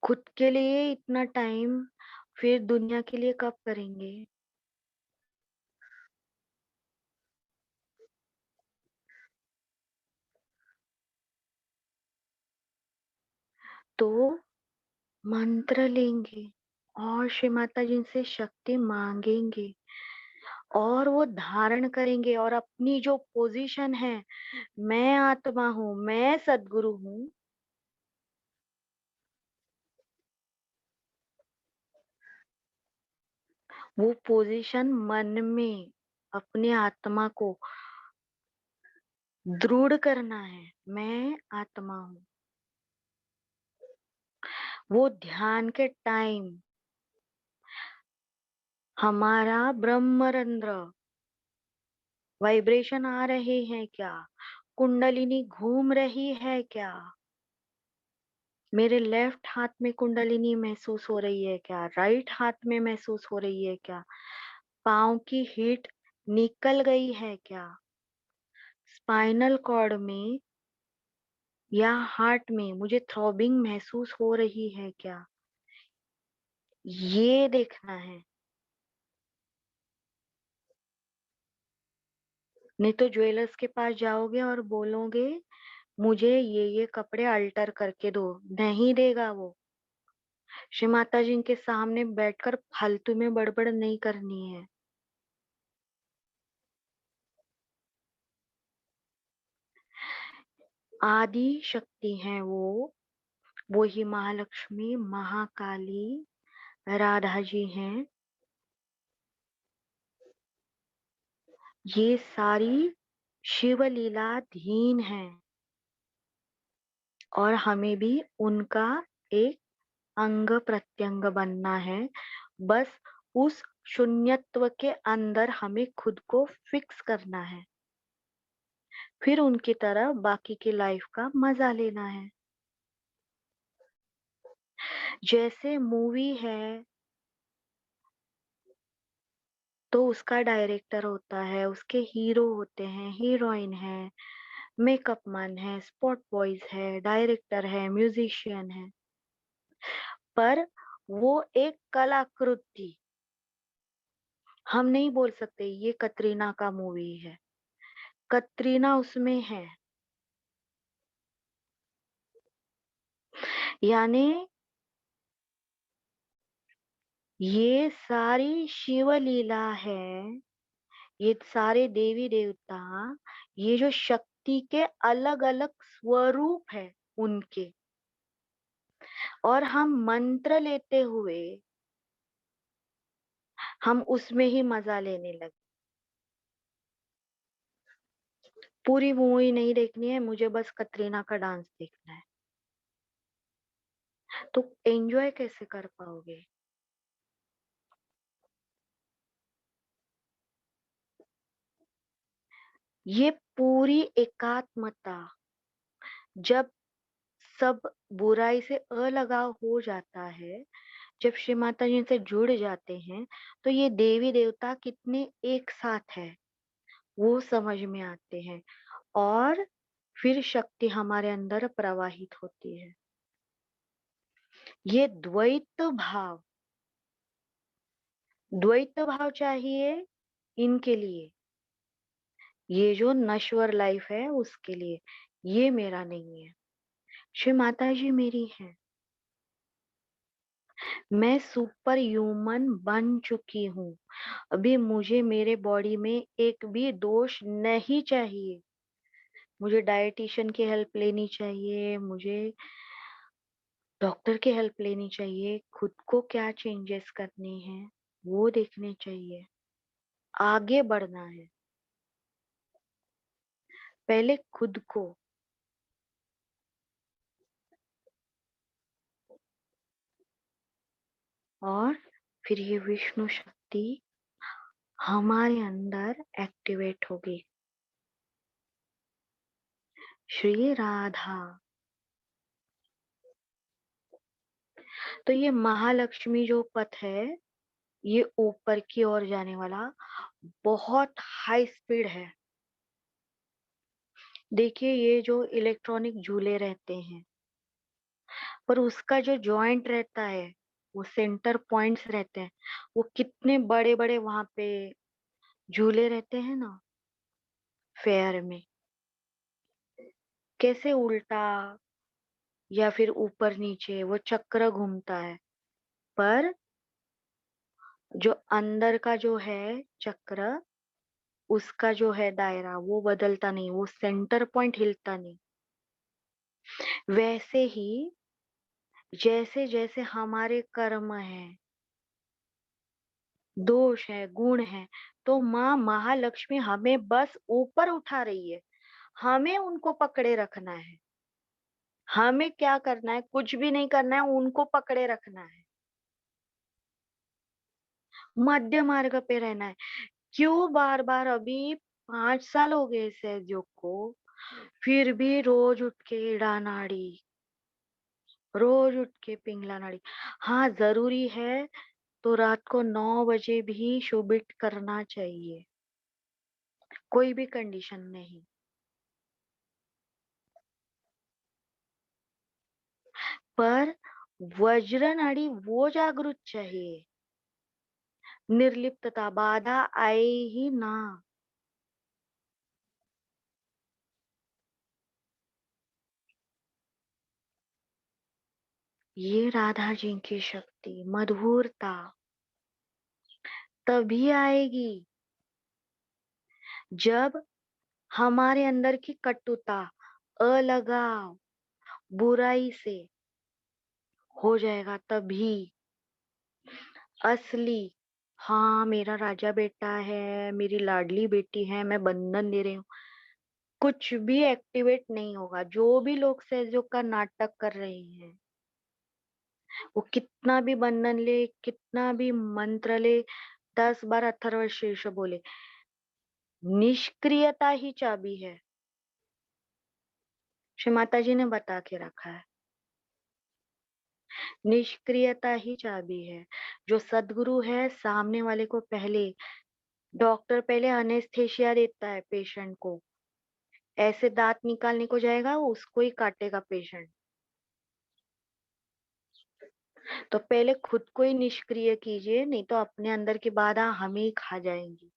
[SPEAKER 1] खुद के लिए इतना टाइम फिर दुनिया के लिए कब करेंगे? तो मंत्र लेंगे और श्री माता जी से शक्ति मांगेंगे और वो धारण करेंगे और अपनी जो पोजीशन है, मैं आत्मा हूँ, मैं सदगुरु हूँ, वो पोजीशन मन में अपने आत्मा को दृढ़ करना है। मैं आत्मा हूँ। वो ध्यान के टाइम हमारा ब्रह्मरंध्र वाइब्रेशन आ रहे हैं क्या? कुंडलिनी घूम रही है क्या? मेरे लेफ्ट हाथ में कुंडलिनी महसूस हो रही है क्या? राइट हाथ में महसूस हो रही है क्या? पाँव की हीट निकल गई है क्या? स्पाइनल कॉर्ड में या हार्ट में मुझे थ्रॉबिंग महसूस हो रही है क्या? ये देखना है। नहीं तो ज्वेलर्स के पास जाओगे और बोलोगे मुझे ये कपड़े अल्टर करके दो, नहीं देगा वो। श्री माता जी के सामने बैठकर फालतू में बड़बड़ नहीं करनी है। आदि शक्ति है वो ही महालक्ष्मी, महाकाली, राधा जी हैं। ये सारी शिव लीलाधीन है और हमें भी उनका एक अंग प्रत्यंग बनना है। बस उस शून्यत्व के अंदर हमें खुद को फिक्स करना है, फिर उनकी तरह बाकी की लाइफ का मजा लेना है। जैसे मूवी है तो उसका डायरेक्टर होता है, उसके हीरो होते हैं, हीरोइन है, मेकअप मैन है, स्पॉट बॉयज है, डायरेक्टर है, म्यूजिशियन है, पर वो एक कलाकृति। हम नहीं बोल सकते ये कतरीना का मूवी है, कतरीना उसमें है। यानी ये सारी शिव लीला है, ये सारे देवी देवता, ये जो शक्ति के अलग अलग स्वरूप है उनके, और हम मंत्र लेते हुए हम उसमें ही मजा लेने लगे। पूरी मूवी नहीं देखनी है मुझे, बस कतरीना का डांस देखना है। तो एंजॉय कैसे कर पाओगे? ये पूरी एकात्मता, जब सब बुराई से अलगाव हो जाता है, जब श्री माता जी से जुड़ जाते हैं, तो ये देवी देवता कितने एक साथ है वो समझ में आते हैं, और फिर शक्ति हमारे अंदर प्रवाहित होती है। ये द्वैत भाव चाहिए इनके लिए, ये जो नश्वर लाइफ है उसके लिए। ये मेरा नहीं है, श्री माता जी मेरी है। मैं सुपर ह्यूमन बन चुकी हूँ, अभी मुझे मेरे बॉडी में एक भी दोष नहीं चाहिए। मुझे डाइटिशियन की हेल्प लेनी चाहिए, मुझे डॉक्टर की हेल्प लेनी चाहिए, खुद को क्या चेंजेस करने हैं वो देखने चाहिए, आगे बढ़ना है पहले खुद को। और फिर ये विष्णु शक्ति हमारे अंदर एक्टिवेट होगी। श्री राधा, तो ये महालक्ष्मी जो पथ है, ये ऊपर की ओर जाने वाला बहुत हाई स्पीड है। देखिए ये जो इलेक्ट्रॉनिक झूले रहते हैं, पर उसका जो जॉइंट रहता है, वो सेंटर पॉइंट्स रहते हैं, वो कितने बड़े बड़े वहां पे झूले रहते हैं ना फेयर में, कैसे उल्टा या फिर ऊपर नीचे वो चक्र घूमता है, पर जो अंदर का जो है चक्र, उसका जो है दायरा वो बदलता नहीं, वो सेंटर पॉइंट हिलता नहीं। वैसे ही जैसे जैसे हमारे कर्म है, दोष है, गुण है, तो माँ महालक्ष्मी हमें बस ऊपर उठा रही है, हमें उनको पकड़े रखना है। हमें क्या करना है? कुछ भी नहीं करना है, उनको पकड़े रखना है, मध्य मार्ग पे रहना है। क्यों बार बार? अभी 5 साल हो गए सहयोग को, फिर भी रोज उठ के इड़ा नाड़ी, रोज उठ के पिंगला नाड़ी। हाँ जरूरी है तो रात को 9 बजे भी शोभित करना चाहिए, कोई भी कंडीशन नहीं। पर वज्र नाड़ी वो जागृत चाहिए, निर्लिप्तता, बाधा आए ही ना। ये राधा जी की शक्ति, मधुरता तभी आएगी जब हमारे अंदर की कटुता, अलगाव, बुराई से हो जाएगा। तभी असली, हाँ मेरा राजा बेटा है, मेरी लाडली बेटी है, मैं बंधन दे रही हूँ, कुछ भी एक्टिवेट नहीं होगा। जो भी लोग सहयोग का नाटक कर रहे हैं, वो कितना भी बंधन ले, कितना भी मंत्र ले, 10 बार अथर्व शीर्ष बोले, निष्क्रियता ही चाबी है। श्री माता जी ने बता के रखा है, निष्क्रियता ही चाबी है। जो सदगुरु है, सामने वाले को पहले, डॉक्टर पहले अनेस्थेशिया देता है पेशेंट को, ऐसे दांत निकालने को जाएगा, उसको ही काटेगा पेशेंट। तो पहले खुद को ही निष्क्रिय कीजिए, नहीं तो अपने अंदर की बाधा हमें ही खा जाएंगी।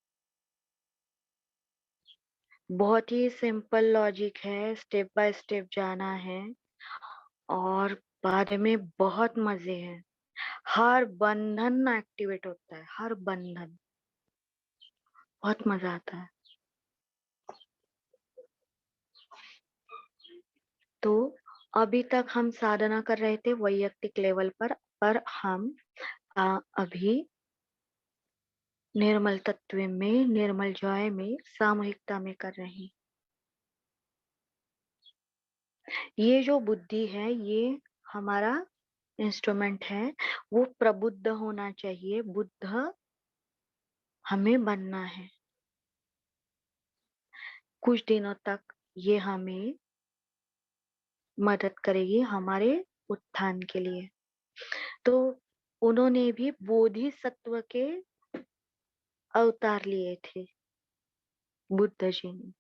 [SPEAKER 1] बहुत ही सिंपल लॉजिक है, स्टेप बाय स्टेप जाना है और बाद में बहुत मजे हैं। हर बंधन एक्टिवेट होता है, हर बंधन, बहुत मजा आता है। तो अभी तक हम साधना कर रहे थे वैयक्तिक लेवल पर हम अभी निर्मल तत्व में, निर्मल जॉय में, सामूहिकता में कर रहे हैं। ये जो बुद्धि है, ये हमारा इंस्ट्रूमेंट है, वो प्रबुद्ध होना चाहिए। बुद्ध हमें बनना है। कुछ दिनों तक ये हमें मदद करेगी हमारे उत्थान के लिए। तो उन्होंने भी बोधिसत्व के अवतार लिए थे, बुद्ध जी ने,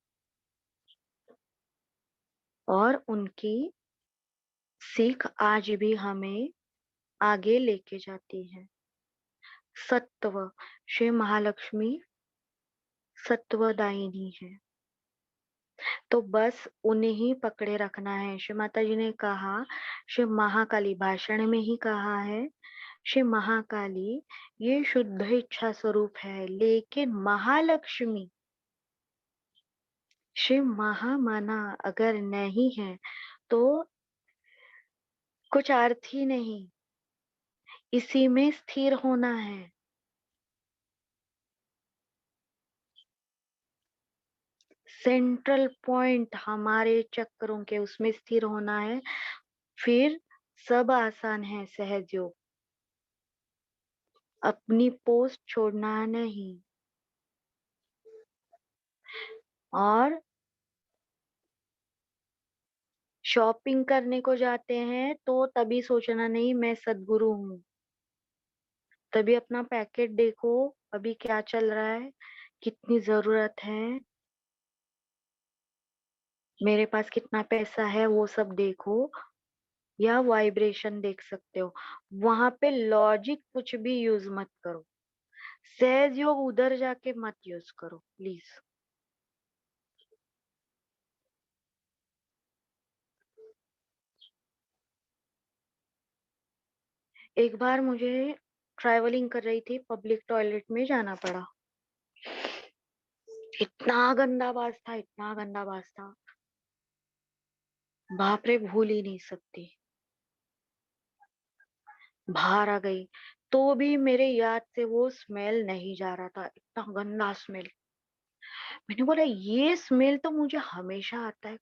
[SPEAKER 1] और उनकी सीख आज भी हमें आगे लेके जाती है। सत्व, श्री महालक्ष्मी सत्वदायिनी है, तो बस उन्हें ही पकड़े रखना है। श्री माता जी ने कहा, श्री महाकाली भाषण में ही कहा है, श्री महाकाली ये शुद्ध इच्छा स्वरूप है, लेकिन महालक्ष्मी, श्री महामना अगर नहीं है तो कुछ अर्थ ही नहीं, इसी में स्थिर होना है। सेंट्रल पॉइंट हमारे चक्रों के, उसमें स्थिर होना है, फिर सब आसान है। सहज योग, अपनी पोस्ट छोड़ना नहीं। और शॉपिंग करने को जाते हैं तो तभी सोचना नहीं मैं सदगुरु हूँ, तभी अपना पैकेट देखो, अभी क्या चल रहा है, कितनी जरूरत है, मेरे पास कितना पैसा है, वो सब देखो, या वाइब्रेशन देख सकते हो। वहां पे लॉजिक कुछ भी यूज मत करो, सहज योग उधर जाके मत यूज करो प्लीज। एक बार मुझे ट्रैवलिंग कर रही थी, पब्लिक टॉयलेट में जाना पड़ा। इतना गंदा बाज था, इतना गंदा बाज था, बाप रे, भूल ही नहीं सकती। बाहर आ गई तो भी मेरे याद से वो स्मेल नहीं जा रहा था, इतना गंदा स्मेल। मैंने बोला ये स्मेल तो मुझे हमेशा आता है,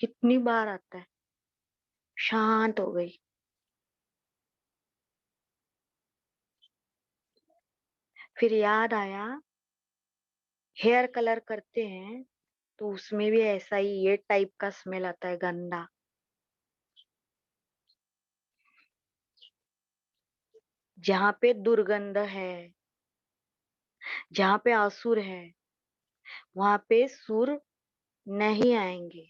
[SPEAKER 1] कितनी बार आता है। शांत हो गई। फिर याद आया, हेयर कलर करते हैं तो उसमें भी ऐसा ही ये टाइप का स्मेल आता है, गंदा। जहाँ पे दुर्गंध है, जहाँ पे असुर है, वहां पे सुर नहीं आएंगे।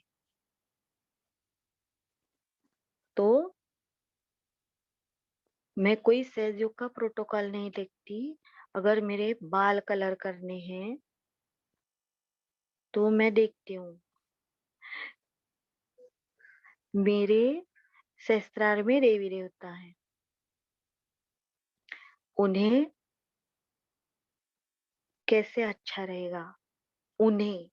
[SPEAKER 1] तो मैं कोई सहयोग का प्रोटोकॉल नहीं देखती। अगर मेरे बाल कलर करने हैं तो मैं देखती हूँ मेरे सहस्त्रार में देवी देवता है, उन्हें कैसे अच्छा रहेगा? उन्हें,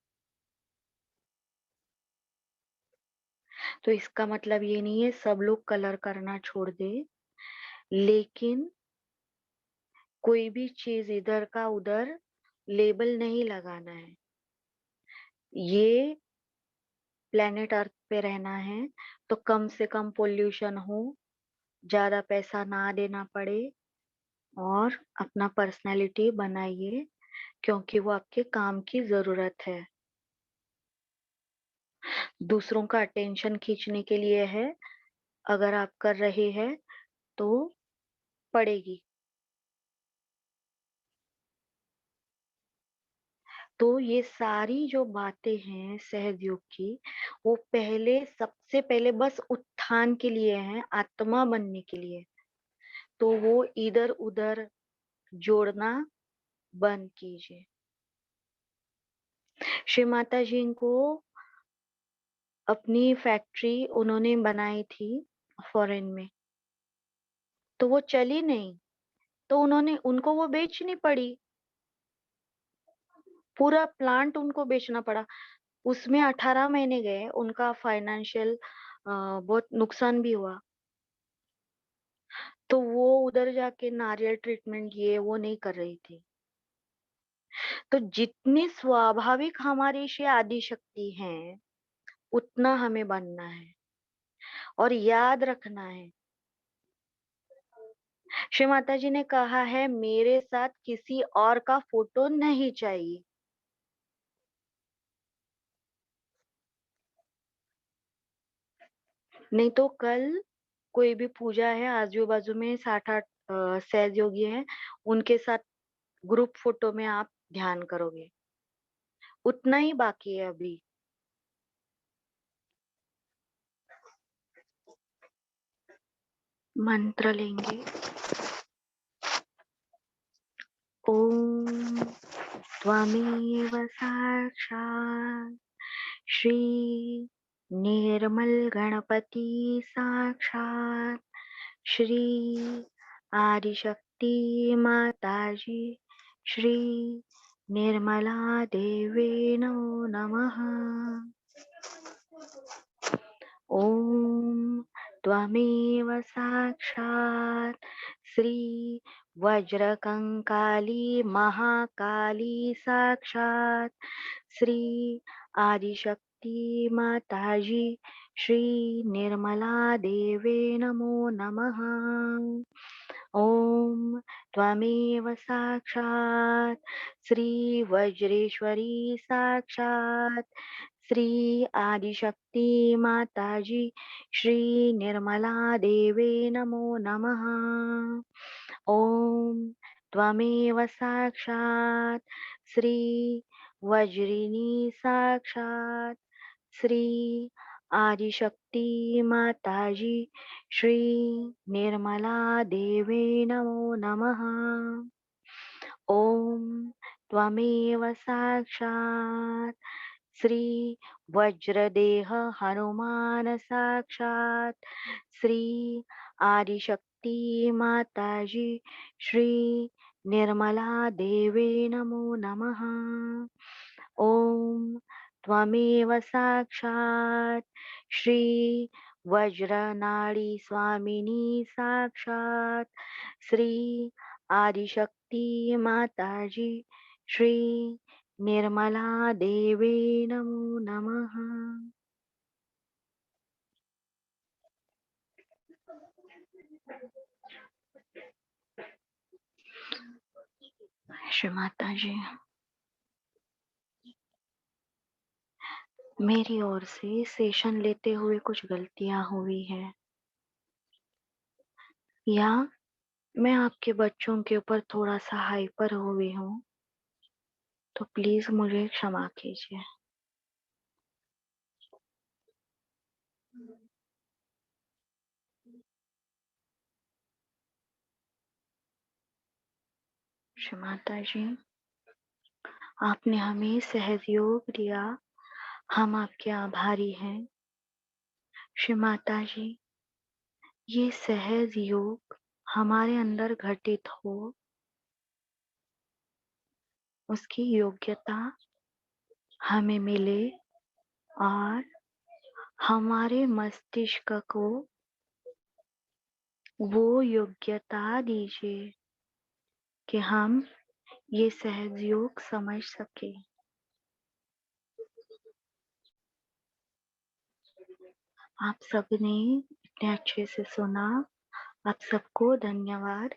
[SPEAKER 1] तो इसका मतलब ये नहीं है सब लोग कलर करना छोड़ दे, लेकिन कोई भी चीज इधर का उधर लेबल नहीं लगाना है। ये प्लेनेट अर्थ पे रहना है, तो कम से कम पोल्यूशन हो, ज्यादा पैसा ना देना पड़े, और अपना पर्सनालिटी बनाइए, क्योंकि वो आपके काम की जरूरत है। दूसरों का अटेंशन खींचने के लिए है, अगर आप कर रहे हैं तो पड़ेगी। तो ये सारी जो बातें हैं सहजयोग की, वो पहले, सबसे पहले बस उत्थान के लिए हैं, आत्मा बनने के लिए। तो वो इधर उधर जोड़ना बंद कीजिए। श्री माता जी को अपनी फैक्ट्री उन्होंने बनाई थी फॉरेन में, तो वो चली नहीं, तो उन्होंने उनको वो बेचनी पड़ी, पूरा प्लांट उनको बेचना पड़ा। उसमें 18 महीने गए, उनका फाइनेंशियल बहुत नुकसान भी हुआ। तो वो उधर जाके नारियल ट्रीटमेंट ये वो नहीं कर रही थी। तो जितनी स्वाभाविक हमारी से आदि शक्ति है, उतना हमें बनना है और याद रखना है। श्री माता जी ने कहा है, मेरे साथ किसी और का फोटो नहीं चाहिए। नहीं तो कल कोई भी पूजा है, आजू बाजू में 7-8 सहज योगी हैं, उनके साथ ग्रुप फोटो में आप ध्यान करोगे, उतना ही बाकी है अभी। मंत्र लेंगे। ओम त्वमेव साक्षात् श्री निर्मल गणपति साक्षात् श्री आदिशक्ति माताजी श्री निर्मला देवे नमो नमः। ओम त्वमेव साक्षात् श्री वज्रकंकाली महाकाली साक्षात् श्री आदिशक्ति माताजी श्री निर्मला देवे नमो नमः। ओम त्वमेव साक्षात् श्री वज्रेश्वरी साक्षात् श्री आदिशक्ति माताजी श्री निर्मला देवे नमो नमः। ओम त्वमेव साक्षात् श्री वज्रिनी साक्षात् श्री आदिशक्ति माताजी श्री निर्मला देवे नमो नमः। ओम त्वमेव साक्षात् श्री वज्रदेह हनुमान साक्षात् श्री आदिशक्ति माताजी श्री निर्मला देवे नमो नमः। ओम त्वमेव साक्षात् श्री वज्रनाड़ी स्वामिनी साक्षात् श्री आदिशक्ति माताजी श्री निर्मला देवे नमो नमः। श्री माता जी, मेरी ओर से सेशन लेते हुए कुछ गलतियां हुई है, या मैं आपके बच्चों के ऊपर थोड़ा सा हाइपर हो गई हूँ, तो प्लीज मुझे क्षमा कीजिए। श्री माता जी, आपने हमें सहयोग दिया, हम आपके आभारी हैं। श्री माता जी, ये सहज योग हमारे अंदर घटित हो, उसकी योग्यता हमें मिले और हमारे मस्तिष्क को वो योग्यता दीजिए कि हम ये सहज योग समझ सके। आप सबने इतने अच्छे से सुना। आप सबको धन्यवाद।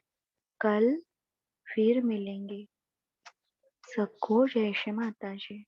[SPEAKER 1] कल फिर मिलेंगे। सबको जय श्री माता जी।